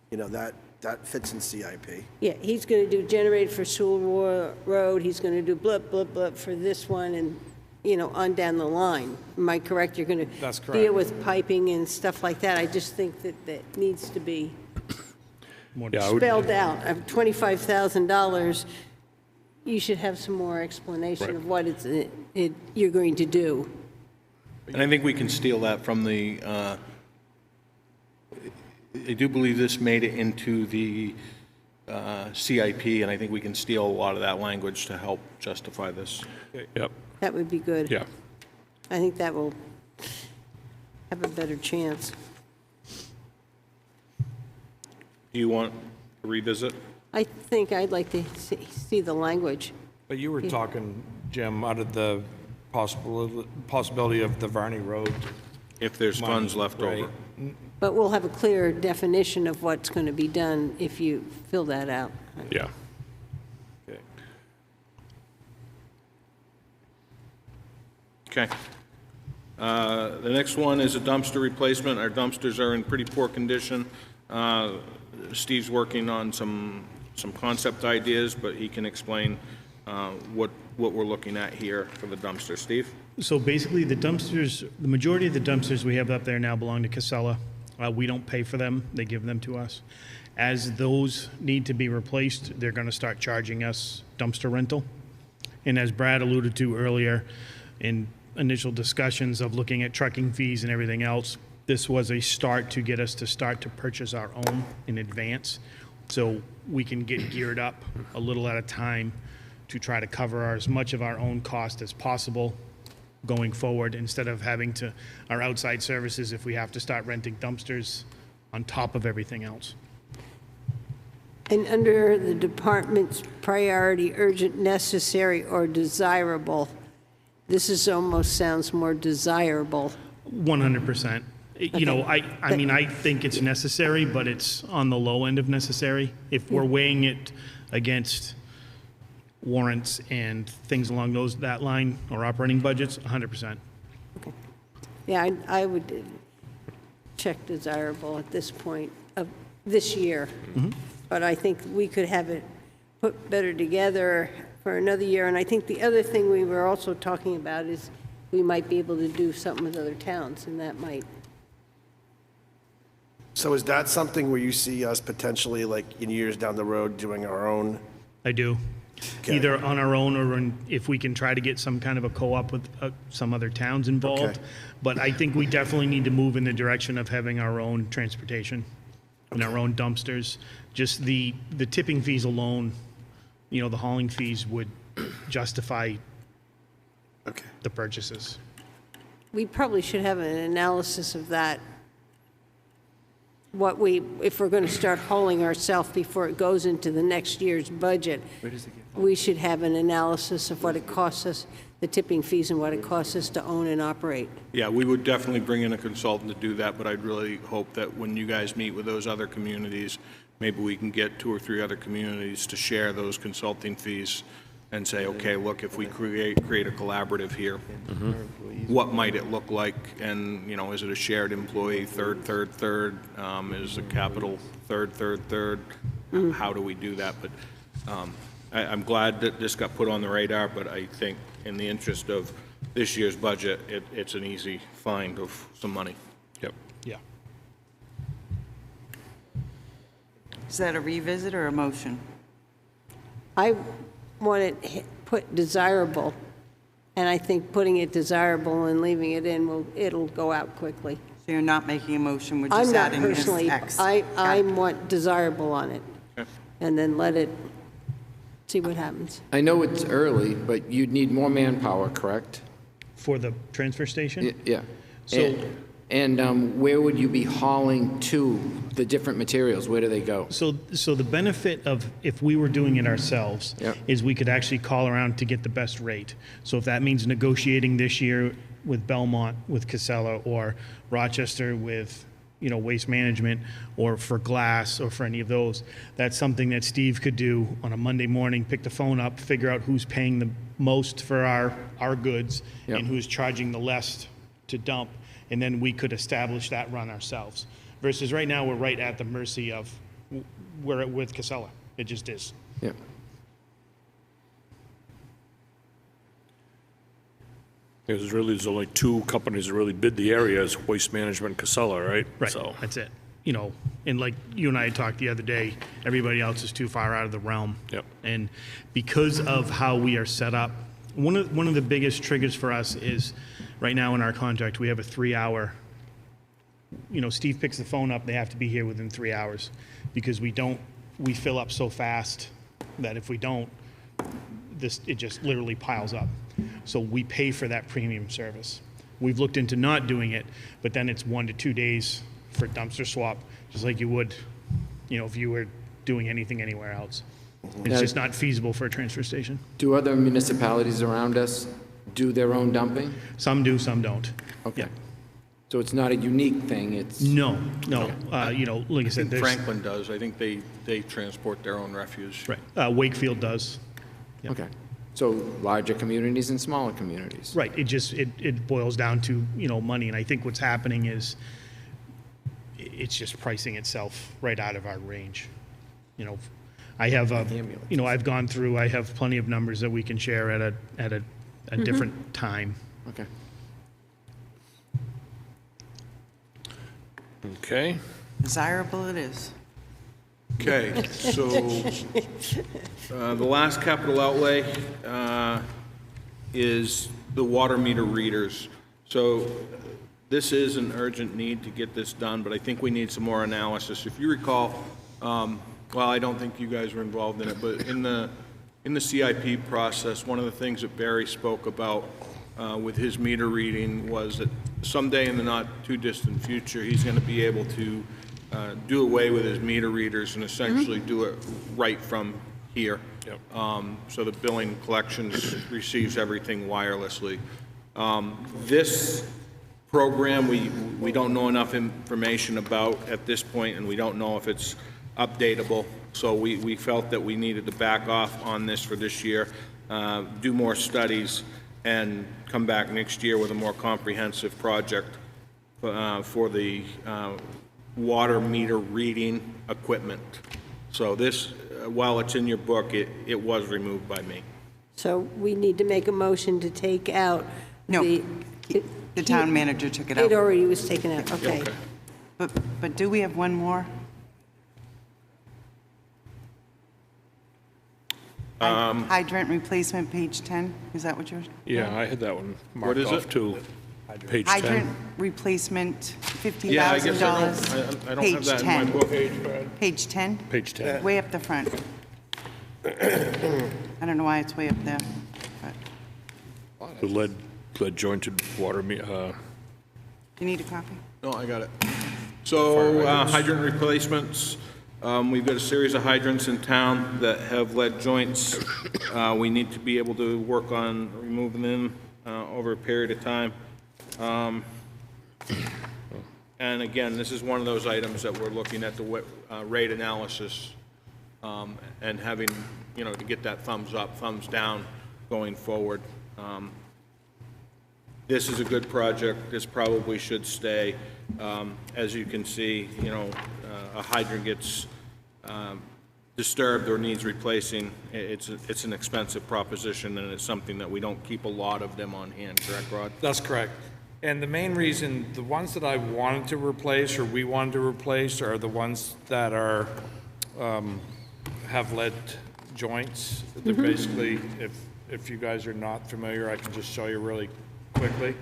you know, that fits in CIP. Yeah, he's going to do Generated for Sewell Road, he's going to do blip, blip, blip for this one, and, you know, on down the line. Am I correct? You're going That's to correct. deal with piping and stuff like that. I just think that needs to be Yeah, I would- spelled out. Of $25,000, you should have some more explanation Right. of what you're going to do. And I think we can steal that from the, I do believe this made it into the CIP, and I think we can steal a lot of that language to help justify this. Yep, That would be good. yeah. I think that will have a better chance. Do you want to revisit? I think I'd like to see the language. But you were talking, Jim, out of the possibility of the Varney Road. If there's funds left Right. over. But we'll have a clear definition of what's going to be done if you fill that out. Yeah. Okay. The next one is a dumpster replacement. Our dumpsters are in pretty poor condition. Steve's working on some concept ideas, but he can explain what we're looking at here for the dumpster. Steve? So basically, the dumpsters, the majority of the dumpsters we have up there now belong to Casella. We don't pay for them, they give them to us. As those need to be replaced, they're gonna start charging us dumpster rental. And as Brad alluded to earlier, in initial discussions of looking at trucking fees and everything else, this was a start to get us to start to purchase our own in advance, so we can get geared up a little at a time to try to cover as much of our own cost as possible going forward, instead of having to, our outside services, if we have to start renting dumpsters on top of everything else. And under the department's priority, urgent, necessary, or desirable, this is almost sounds more desirable. 100%. You know, I mean, I think it's necessary, but it's on the low end of necessary. If we're weighing it against warrants and things along that line, or operating budgets, 100%. Yeah, I would check desirable at this point of this year. But I think we could have it put better together for another year. And I think the other thing we were also talking about is we might be able to do something with other towns, and that might. So is that something where you see us potentially, like, in years down the road, doing our own? I do. Okay. Either on our own, or if we can try to get some kind of a co-op with some other towns involved. Okay. But I think we definitely need to move in the direction of having our own transportation and our own dumpsters. Just the tipping fees alone, you know, the hauling fees would justify Okay. the purchases. We probably should have an analysis of that. If we're going to start hauling ourselves before it goes into the next year's budget, we should have an analysis of what it costs us, the tipping fees, and what it costs us to own and operate. Yeah, we would definitely bring in a consultant to do that, but I'd really hope that when you guys meet with those other communities, maybe we can get 2 or 3 other communities to share those consulting fees and say, okay, look, if we create a collaborative here, what might it look like? And, you know, is it a shared employee, third, is it capital, third? How do we do that? But I'm glad that this got put on the radar, but I think in the interest of this year's budget, it's an easy find of some money. Yep. Yeah. Is that a revisit or a motion? I want it put desirable, and I think putting it desirable and leaving it in, it'll go out quickly. So you're not making a motion, we're I'm just not adding this personally, X. I Got it. want desirable on it, and then let it, see what happens. I know it's early, but you'd need more manpower, correct? For the transfer station? Yeah. So- And where would you be hauling to the different materials? Where do they go? So the benefit of if we were doing it ourselves Yep. is we could actually call around to get the best rate. So if that means negotiating this year with Belmont, with Casella, or Rochester with, Waste Management, or for glass, or for any of those, that's something that Steve could do on a Monday morning, pick the phone up, figure out who's paying the most for our goods Yep. and who's charging the less to dump, and then we could establish that run ourselves. Versus right now, we're right at the mercy of, we're with Casella. It just is. Yeah. There's only two companies that really bid the area, is Waste Management and Casella, right? Right, So, that's it. And like you and I had talked the other day, everybody else is too far out of the realm. Yep. And because of how we are set up, one of the biggest triggers for us is, right now in our contract, we have a 3-hour, Steve picks the phone up, they have to be here within 3 hours, because we fill up so fast that if we don't, it just literally piles up. So we pay for that premium service. We've looked into not doing it, but then it's 1 to 2 days for dumpster swap, just like you would, if you were doing anything anywhere else. It's just not feasible for a transfer station. Do other municipalities around us do their own dumping? Some do, some don't. Okay. Yeah. So it's not a unique thing, it's... No. Like I I said, think there's... Franklin does. I think they transport their own refuse. Right. Wakefield does. Yeah. Okay. So larger communities and smaller communities? Right. It boils down to, money. And I think what's happening is it's just pricing itself right out of our range. I have, I've gone through, I have plenty of numbers that we can share at a different time. Okay. okay. Desirable it is. Okay, so the last capital outlay is the water meter readers. So this is an urgent need to get this done, but I think we need some more analysis. If you recall, well, I don't think you guys were involved in it, but in the CIP process, one of the things that Barry spoke about with his meter reading was that someday in the not too distant future, he's going to be able to do away with his meter readers and essentially do it right from here. Yep. So the billing collections receives everything wirelessly. This program, we don't know enough information about at this point, and we don't know if it's updatable. So we felt that we needed to back off on this for this year, do more studies, and come back next year with a more comprehensive project for the water meter reading equipment. So this, while it's in your book, it was removed by me. So we need to make a motion to take out No, the... the town manager took it It out. already was taken out, okay. But do we have one more? Hydrant replacement, page 10, is that what you're? Yeah, I had that one What marked is off it? too. Page Hydrant 10. replacement, Yeah, I guess $50,000. I don't have that in my book. Page 10, Page 10. way up the front. I don't know why it's way up there, but The lead jointed water, you need a copy? No, I got it. So hydrant replacements, we've got a series of hydrants in town that have lead joints. We need to be able to work on removing them over a period of time. And again, this is one of those items that we're looking at the rate analysis and having, to get that thumbs up, thumbs down going forward. This is a good project. This probably should stay. As you can see, a hydrant gets disturbed or needs replacing. It's an expensive proposition, and it's something that we don't keep a lot of them on hand, correct, Rod? That's correct. And the main reason, the ones that I wanted to replace or we wanted to replace are the ones that are have lead joints. They're basically, if you guys are not familiar, I can just show you really quickly.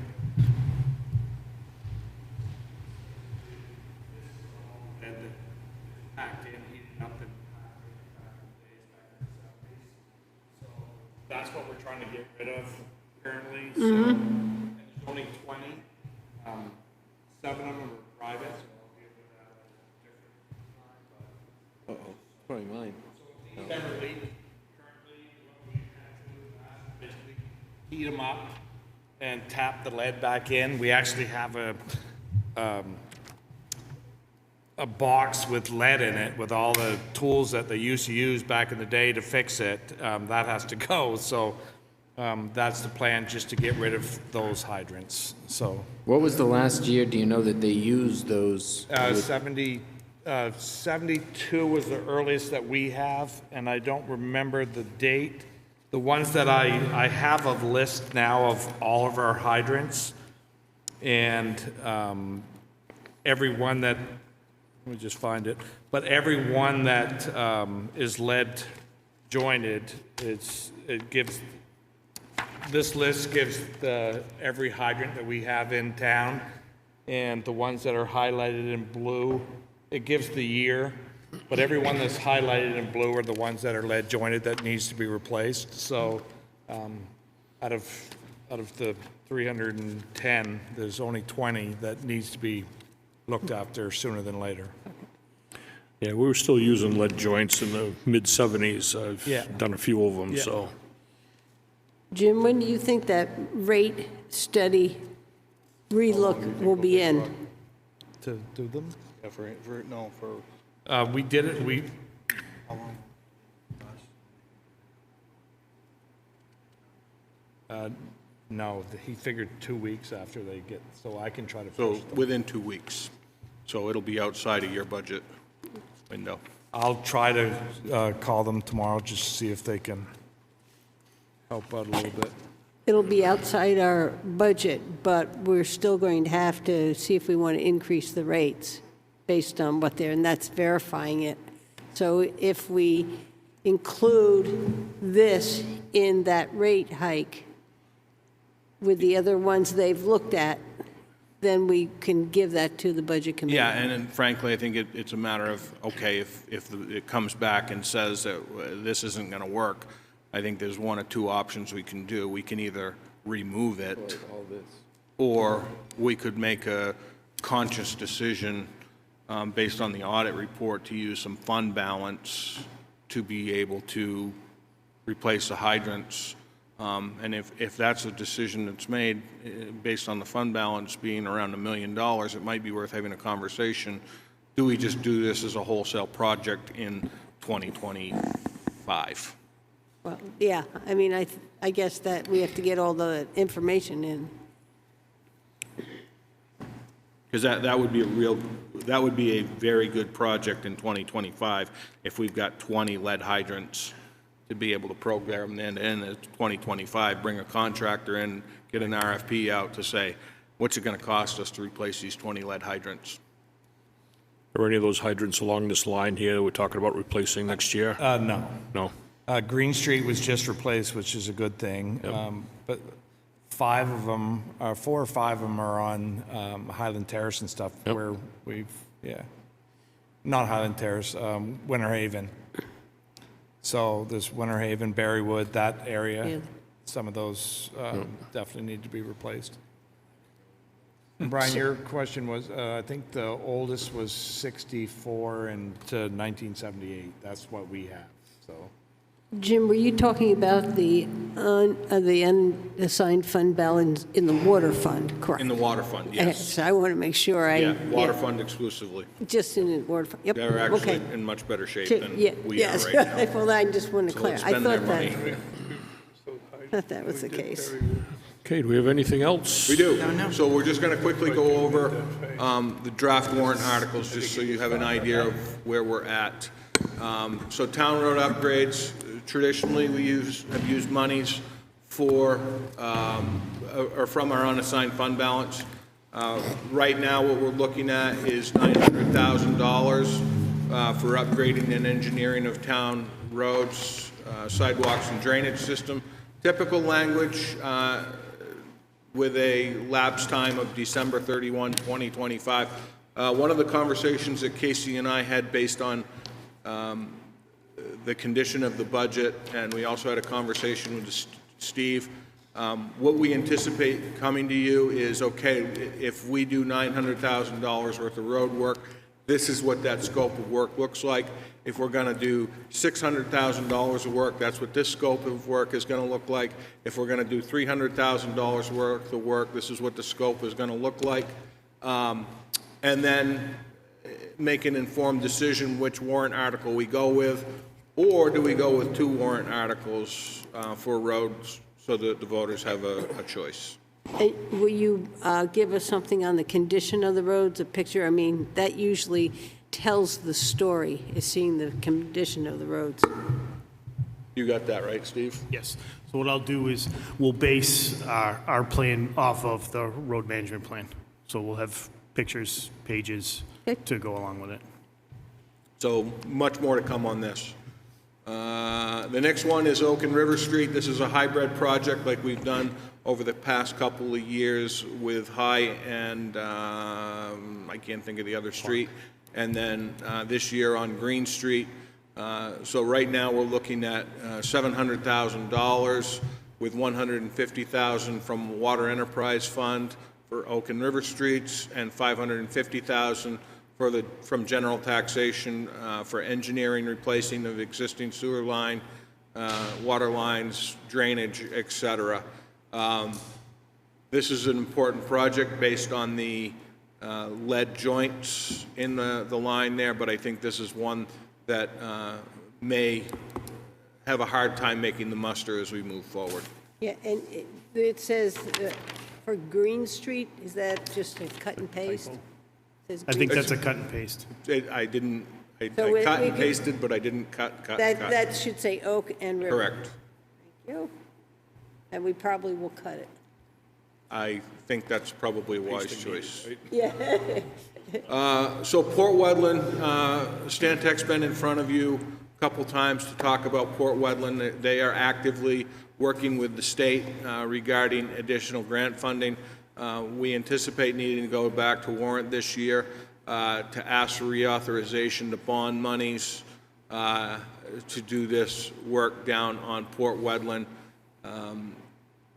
And packed in, heated up in so that's what we're trying to get rid of currently. So, and there's only 20. 7 of them are private. Probably mine. Heat them up and tap the lead back in. We actually have a box with lead in it with all the tools that they used to use back in the day to fix it. That has to go. So that's the plan, just to get rid of those hydrants. So What was the last year, do you know, that they used those? 72 was the earliest that we have, and I don't remember the date. The ones that I have a list now of all of our hydrants, and every one that, let me just find it, but every one that is lead jointed, it gives, this list gives every hydrant that we have in town, and the ones that are highlighted in blue, it gives the year, but every one that's highlighted in blue are the ones that are lead jointed that needs to be replaced. So out of the 310, there's only 20 that needs to be looked after sooner than later. Yeah, we were still using lead joints in the mid-'70s. I've done a few of them, so. Jim, when do you think that rate study relook will be in? To do them? Yeah, for We did it, no, he figured 2 weeks after they get, so I can try to so push them. within 2 weeks. So it'll be outside of your budget window. I'll try to call them tomorrow, just to see if they can help out a little bit. It'll be outside our budget, but we're still going to have to see if we want to increase the rates based on what they're, and that's verifying it. So if we include this in that rate hike with the other ones they've looked at, then we can give that to the budget committee. Yeah, and frankly, I think it's a matter of, okay, if it comes back and says that this isn't going to work, I think there's one or two options we can do. We can either remove it, or we could make a conscious decision based on the audit report to use some fund balance to be able to replace the hydrants. And if that's a decision that's made based on the fund balance being around $1 million, it might be worth having a conversation. Do we just do this as a wholesale project in 2025? Well, yeah, I mean, I guess that we have to get all the information in. Because that would be a very good project in 2025 if we've got 20 lead hydrants to be able to program them in at 2025, bring a contractor in, get an RFP out to say, what's it going to cost us to replace these 20 lead hydrants? Are any of those hydrants along this line here that we're talking about replacing next year? No. No? Green Street was just replaced, which is a good thing. But 4 or 5 of them are on Highland Terrace and stuff, where we've, not Highland Terrace, Winter Haven. So there's Winter Haven, Berrywood, that area. Yeah. Some of those definitely need to be replaced. And Brian, your question was, I think the oldest was 64 and to 1978. That's what we have, so. Jim, were you talking about the unassigned fund balance in the water fund, correct? In the water fund, yes. So I want to make sure Water fund exclusively. Just in the water fund, yep, They're actually okay. in much better shape than we are Yes. right now. Well, I just want to So clarify. let's I spend their thought money. that was the case. Okay, do we have anything else? We do. So we're just going to quickly go over the draft warrant articles, just so you have an idea of where we're at. So town road upgrades, traditionally we have used monies for, or from our unassigned fund balance. Right now, what we're looking at is $900,000 for upgrading and engineering of town roads, sidewalks, and drainage system. Typical language with a lapse time of December 31, 2025. One of the conversations that Casey and I had based on the condition of the budget, and we also had a conversation with Steve, what we anticipate coming to you is, okay, if we do $900,000 worth of road work, this is what that scope of work looks like. If we're going to do $600,000 of work, that's what this scope of work is going to look like. If we're going to do $300,000 worth of work, this is what the scope is going to look like. And then make an informed decision which warrant article we go with, or do we go with 2 warrant articles for roads so that the voters have a choice. Will you give us something on the condition of the roads, a picture? I mean, that usually tells the story, is seeing the condition of the roads. You got that right, Steve? Yes. So what I'll do is we'll base our plan off of the road management plan. So we'll have pictures, pages to go along with it. So much more to come on this. The next one is Oak and River Street. This is a hybrid project like we've done over the past couple of years with High and I can't think of the other street, and then this year on Green Street. So right now we're looking at $700,000 with $150,000 from Water Enterprise Fund for Oak and River Streets and $550,000 from general taxation for engineering, replacing of existing sewer line, water lines, drainage, etc. This is an important project based on the lead joints in the line there, but I think this is one that may have a hard time making the muster as we move forward. Yeah, and it says for Green Street, is that just a cut and paste? I think that's a cut and paste. I didn't, I So cut we and could- pasted, but I didn't cut. That should say Oak and River. Correct. Thank you. And we probably will cut it. I think that's probably a wise choice. Yeah. So Port Wetland, Stantec's been in front of you a couple times to talk about Port Wetland. They are actively working with the state regarding additional grant funding. We anticipate needing to go back to warrant this year to ask for reauthorization to bond monies to do this work down on Port Wetland.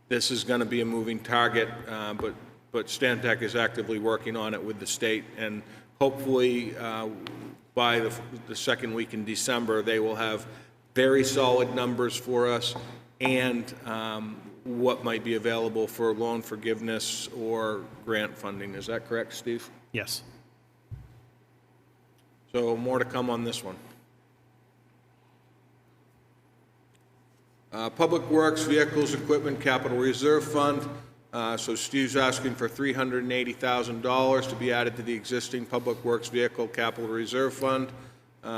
This is going to be a moving target, but Stantec is actively working on it with the state, and hopefully by the second week in December, they will have very solid numbers for us and what might be available for loan forgiveness or grant funding. Is that correct, Steve? Yes. So more to come on this one. Public Works Vehicles Equipment Capital Reserve Fund. So Steve's asking for $380,000 to be added to the existing Public Works Vehicle Capital Reserve Fund,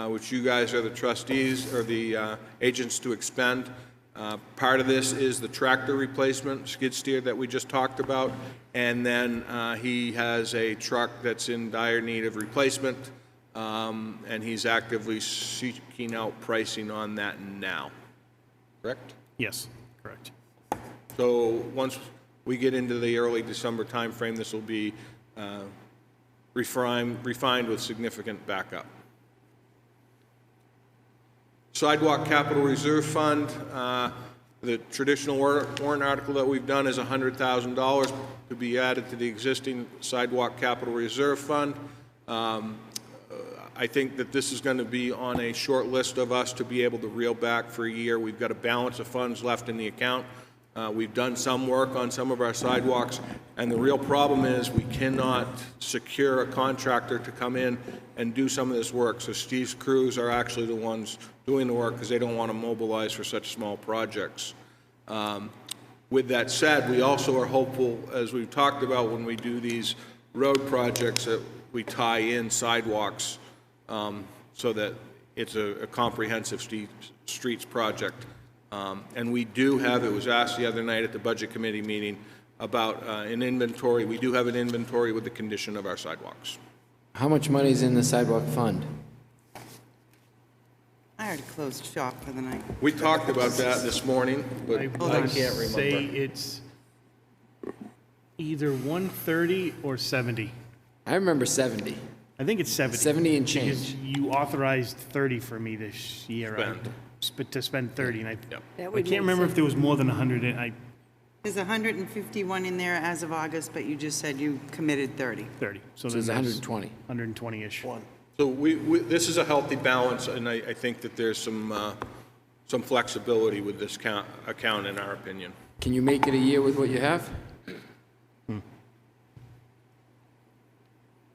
which you guys are the trustees or the agents to expend. Part of this is the tractor replacement, skid steer that we just talked about, and then he has a truck that's in dire need of replacement, and he's actively seeking out pricing on that now. Correct? Yes, correct. So once we get into the early December timeframe, this will be refined with significant backup. Sidewalk Capital Reserve Fund, the traditional warrant article that we've done is $100,000 to be added to the existing Sidewalk Capital Reserve Fund. I think that this is going to be on a short list of us to be able to reel back for a year. We've got a balance of funds left in the account. We've done some work on some of our sidewalks, and the real problem is we cannot secure a contractor to come in and do some of this work. So Steve's crews are actually the ones doing the work because they don't want to mobilize for such small projects. With that said, we also are hopeful, as we've talked about when we do these road projects, that we tie in sidewalks so that it's a comprehensive streets project. And we do have, it was asked the other night at the Budget Committee meeting about an inventory. We do have an inventory with the condition of our sidewalks. How much money is in the sidewalk fund? tired of closed shop for the night. We talked about that this morning, but I would can't say remember. it's either 130 or 70. I remember 70. I think it's 70. 70 and Because change. you authorized 30 for me this year. To spend 30, and I That would can't make remember if sense. there was more than 100, There's 151 in there as of August, but you just said you committed 30. 30. So then it's there's 120. 120-ish. So this is a healthy balance, and I think that there's some flexibility with this account, in our opinion. Can you make it a year with what you have?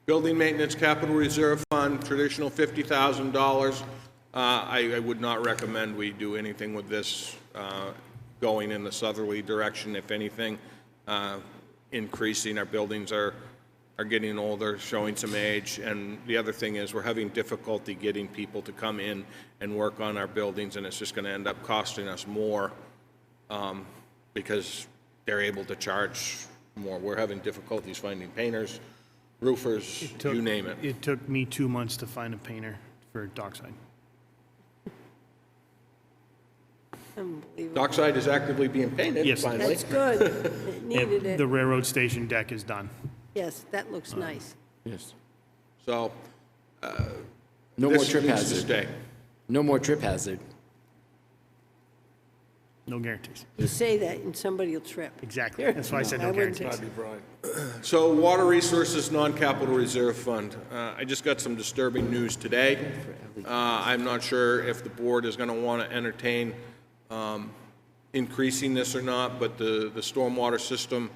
Building Maintenance Capital Reserve Fund, traditional $50,000. I would not recommend we do anything with this going in the southerly direction. If anything, increasing. Our buildings are getting older, showing some age, and the other thing is we're having difficulty getting people to come in and work on our buildings, and it's just going to end up costing us more because they're able to charge more. We're having difficulties finding painters, roofers, you name it. It took me 2 months to find a painter for Dockside. Unbelievable. Dockside is actively being painted, Yes. finally. That's good. It needed And the it. railroad station deck is done. Yes, that looks nice. Yes. So No more this trip needs to hazard. stay. No more trip hazard. No guarantees. You say that and somebody will trip. Exactly. That's why I said I no wouldn't guarantees. So Water Resources Non-Capital Reserve Fund. I just got some disturbing news today. I'm not sure if the board is going to want to entertain increasing this or not, but the stormwater system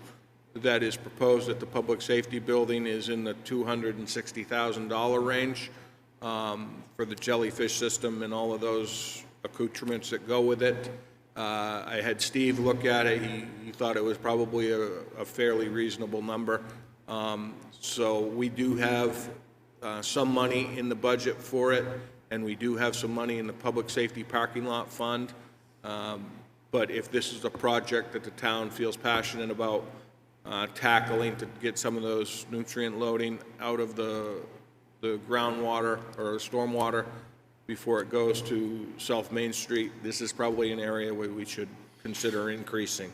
that is proposed at the Public Safety Building is in the $260,000 range for the jellyfish system and all of those accoutrements that go with it. I had Steve look at it. He thought it was probably a fairly reasonable number. So we do have some money in the budget for it, and we do have some money in the Public Safety Parking Lot Fund. But if this is a project that the town feels passionate about tackling to get some of those nutrient loading out of the groundwater or stormwater before it goes to South Main Street, this is probably an area where we should consider increasing.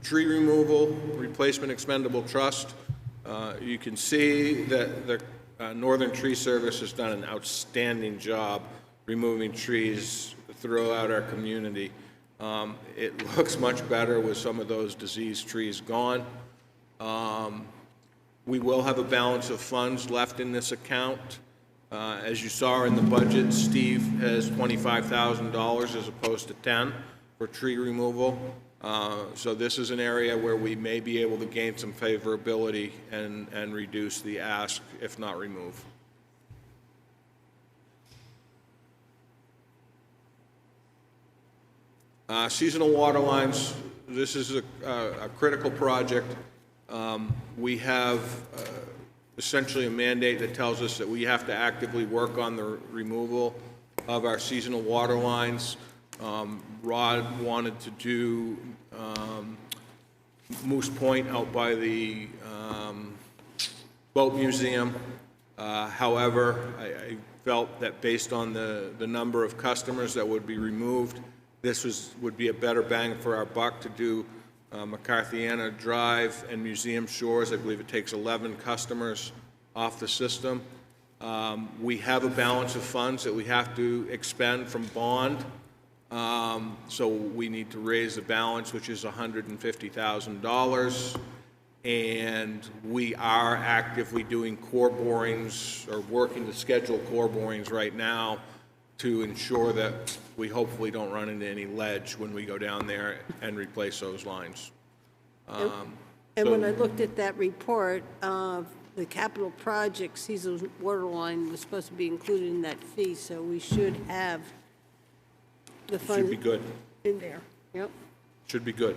Tree removal, replacement expendable trust. You can see that the Northern Tree Service has done an outstanding job removing trees throughout our community. It looks much better with some of those diseased trees gone. We will have a balance of funds left in this account. As you saw in the budget, Steve has $25,000 as opposed to 10 for tree removal. So this is an area where we may be able to gain some favorability and reduce the ask, if not remove. Seasonal water lines, this is a critical project. We have essentially a mandate that tells us that we have to actively work on the removal of our seasonal water lines. Rod wanted to do Moose Point out by the Boat Museum. However, I felt that based on the number of customers that would be removed, this would be a better bang for our buck to do McCarthyana Drive and Museum Shores. I believe it takes 11 customers off the system. We have a balance of funds that we have to expend from bond. So we need to raise the balance, which is $150,000. And we are actively doing core borings or working to schedule core borings right now to ensure that we hopefully don't run into any ledge when we go down there and replace those lines. And when I looked at that report, the capital project seasonal water line was supposed to be included in that fee, so we should have the funds Should be good. in there. Yep. Should be good.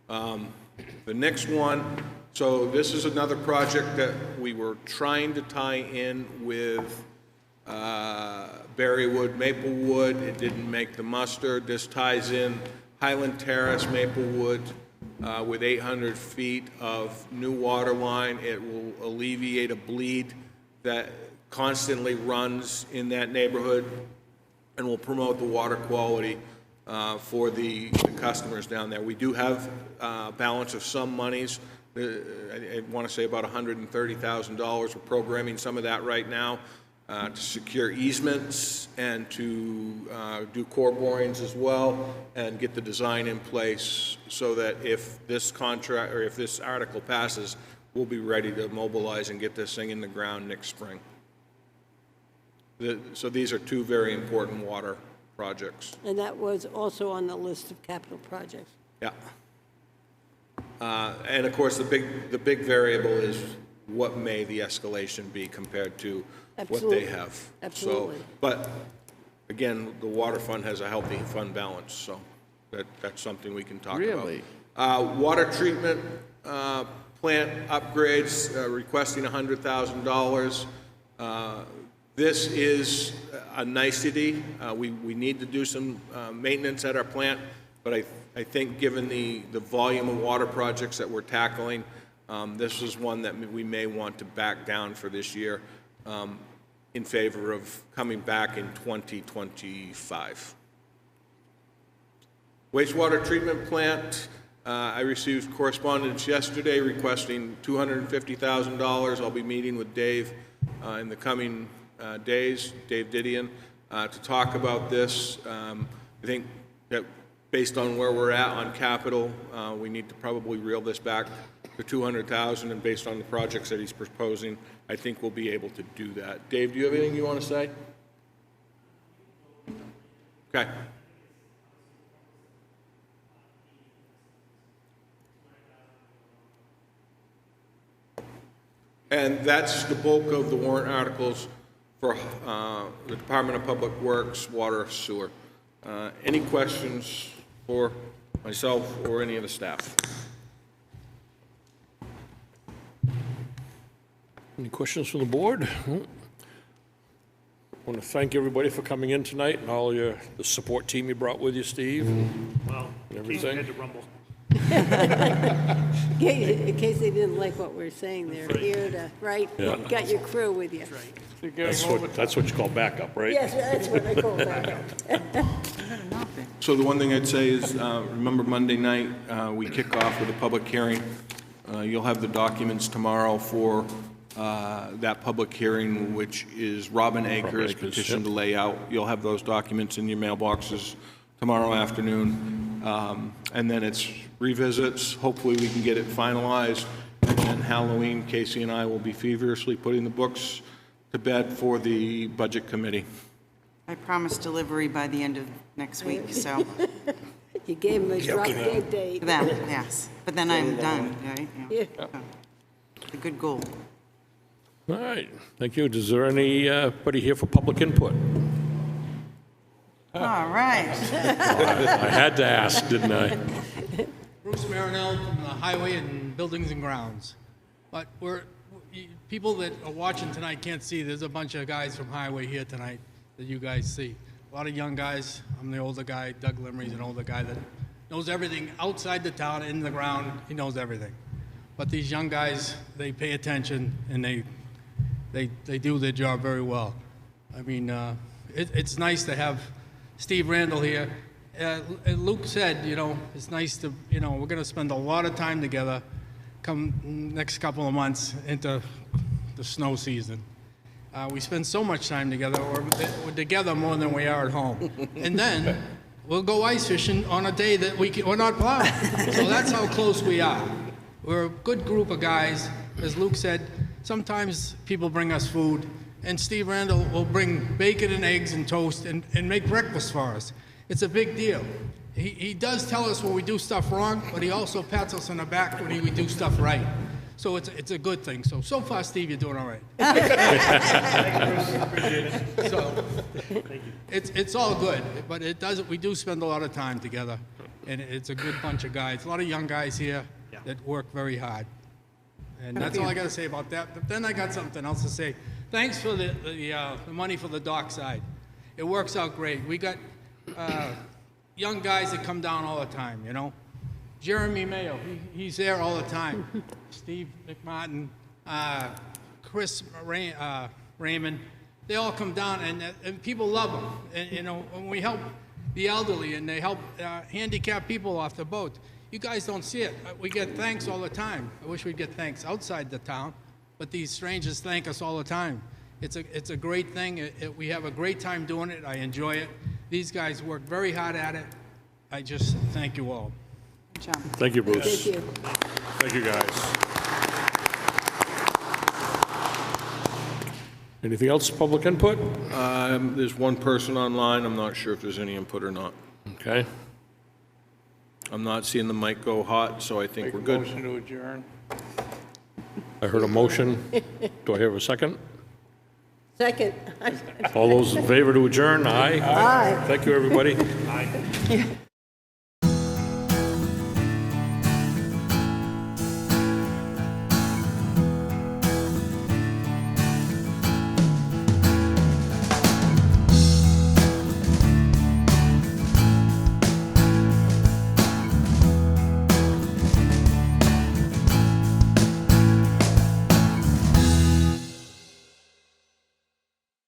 The next one, so this is another project that we were trying to tie in with Berrywood, Maplewood. It didn't make the muster. This ties in Highland Terrace, Maplewood, with 800 feet of new water line. It will alleviate a bleed that constantly runs in that neighborhood and will promote the water quality for the customers down there. We do have a balance of some monies. I want to say about $130,000. We're programming some of that right now to secure easements and to do core borings as well and get the design in place so that if this contract or if this article passes, we'll be ready to mobilize and get this thing in the ground next spring. So these are two very important water projects. And that was also on the list of capital projects. Yeah. And of course, the big variable is what may the escalation be compared to what they have. Absolutely. So, but again, the water fund has a healthy fund balance, so that's something we can talk about. Really? Water treatment plant upgrades, requesting $100,000. This is a nicety. We need to do some maintenance at our plant, but I think given the volume of water projects that we're tackling, this is one that we may want to back down for this year in favor of coming back in 2025. Wastewater treatment plant, I received correspondence yesterday requesting $250,000. I'll be meeting with Dave in the coming days, Dave Didion, to talk about this. I think that based on where we're at on capital, we need to probably reel this back to $200,000, and based on the projects that he's proposing, I think we'll be able to do that. Dave, do you have anything you want to say? Okay. And that's the bulk of the warrant articles for the Department of Public Works, Water, Sewer. Any questions for myself or any of the staff? Any questions from the board? I want to thank everybody for coming in tonight and all the support team you brought with you, Steve. Well, And everything. had to rumble. In case they didn't like what we're saying, they're here to, right? Yeah. You got your crew with you. That's what you call backup, right? Yes, that's what I call that. So the one thing I'd say is, remember Monday night, we kick off with a public hearing. You'll have the documents tomorrow for that public hearing, which is Robin Akers' petition to lay out. You'll have those documents in your mailboxes tomorrow afternoon. And then it's revisits. Hopefully we can get it finalized. And then Halloween, Casey and I will be feverishly putting the books to bed for the budget committee. I promise delivery by the end of next week, so, You gave them a drop dead date. that, yes. But then I'm done, right? Yeah. A good goal. All right, thank you. Is there anybody here for public input? All right. I had to ask, didn't I? Bruce Marinell from the Highway and Buildings and Grounds. But people that are watching tonight can't see, there's a bunch of guys from Highway here tonight that you guys see. A lot of young guys. I'm the older guy. Doug Limrey's an older guy that knows everything outside the town, in the ground. He knows everything. But these young guys, they pay attention and they do their job very well. I mean, it's nice to have Steve Randall here. Luke said, it's nice to, we're going to spend a lot of time together come next couple of months into the snow season. We spend so much time together. We're together more than we are at home. And then we'll go ice fishing on a day that we're not plowing. So that's how close we are. We're a good group of guys. As Luke said, sometimes people bring us food, and Steve Randall will bring bacon and eggs and toast and make breakfast for us. It's a big deal. He does tell us when we do stuff wrong, but he also pats us on the back when we do stuff right. So it's a good thing. So far, Steve, you're doing all right. So it's all good, but we do spend a lot of time together, and it's a good bunch of guys. A lot of young guys here that work very hard. And that's all I got to say about that. But then I got something else to say. Thanks for the money for the dock side. It works out great. We got young guys that come down all the time, Jeremy Mayo, he's there all the time. Steve McMartin, Chris Raymond, they all come down, and people love them. And, you know, when we help the elderly and they help handicapped people off the boat, you guys don't see it. We get thanks all the time. I wish we'd get thanks outside the town, but these strangers thank us all the time. It's a great thing. We have a great time doing it. I enjoy it. These guys work very hard at it. I just thank you all. Good job. Thank you, Bruce. Thank you. Thank you, guys. Anything else, public input? There's one person online. I'm not sure if there's any input or not. Okay. I'm not seeing the mic go hot, so I think we're good. Motion to adjourn. I heard a motion. Do I have a second? Second. All those in favor to adjourn? Aye. Aye. Thank you, everybody.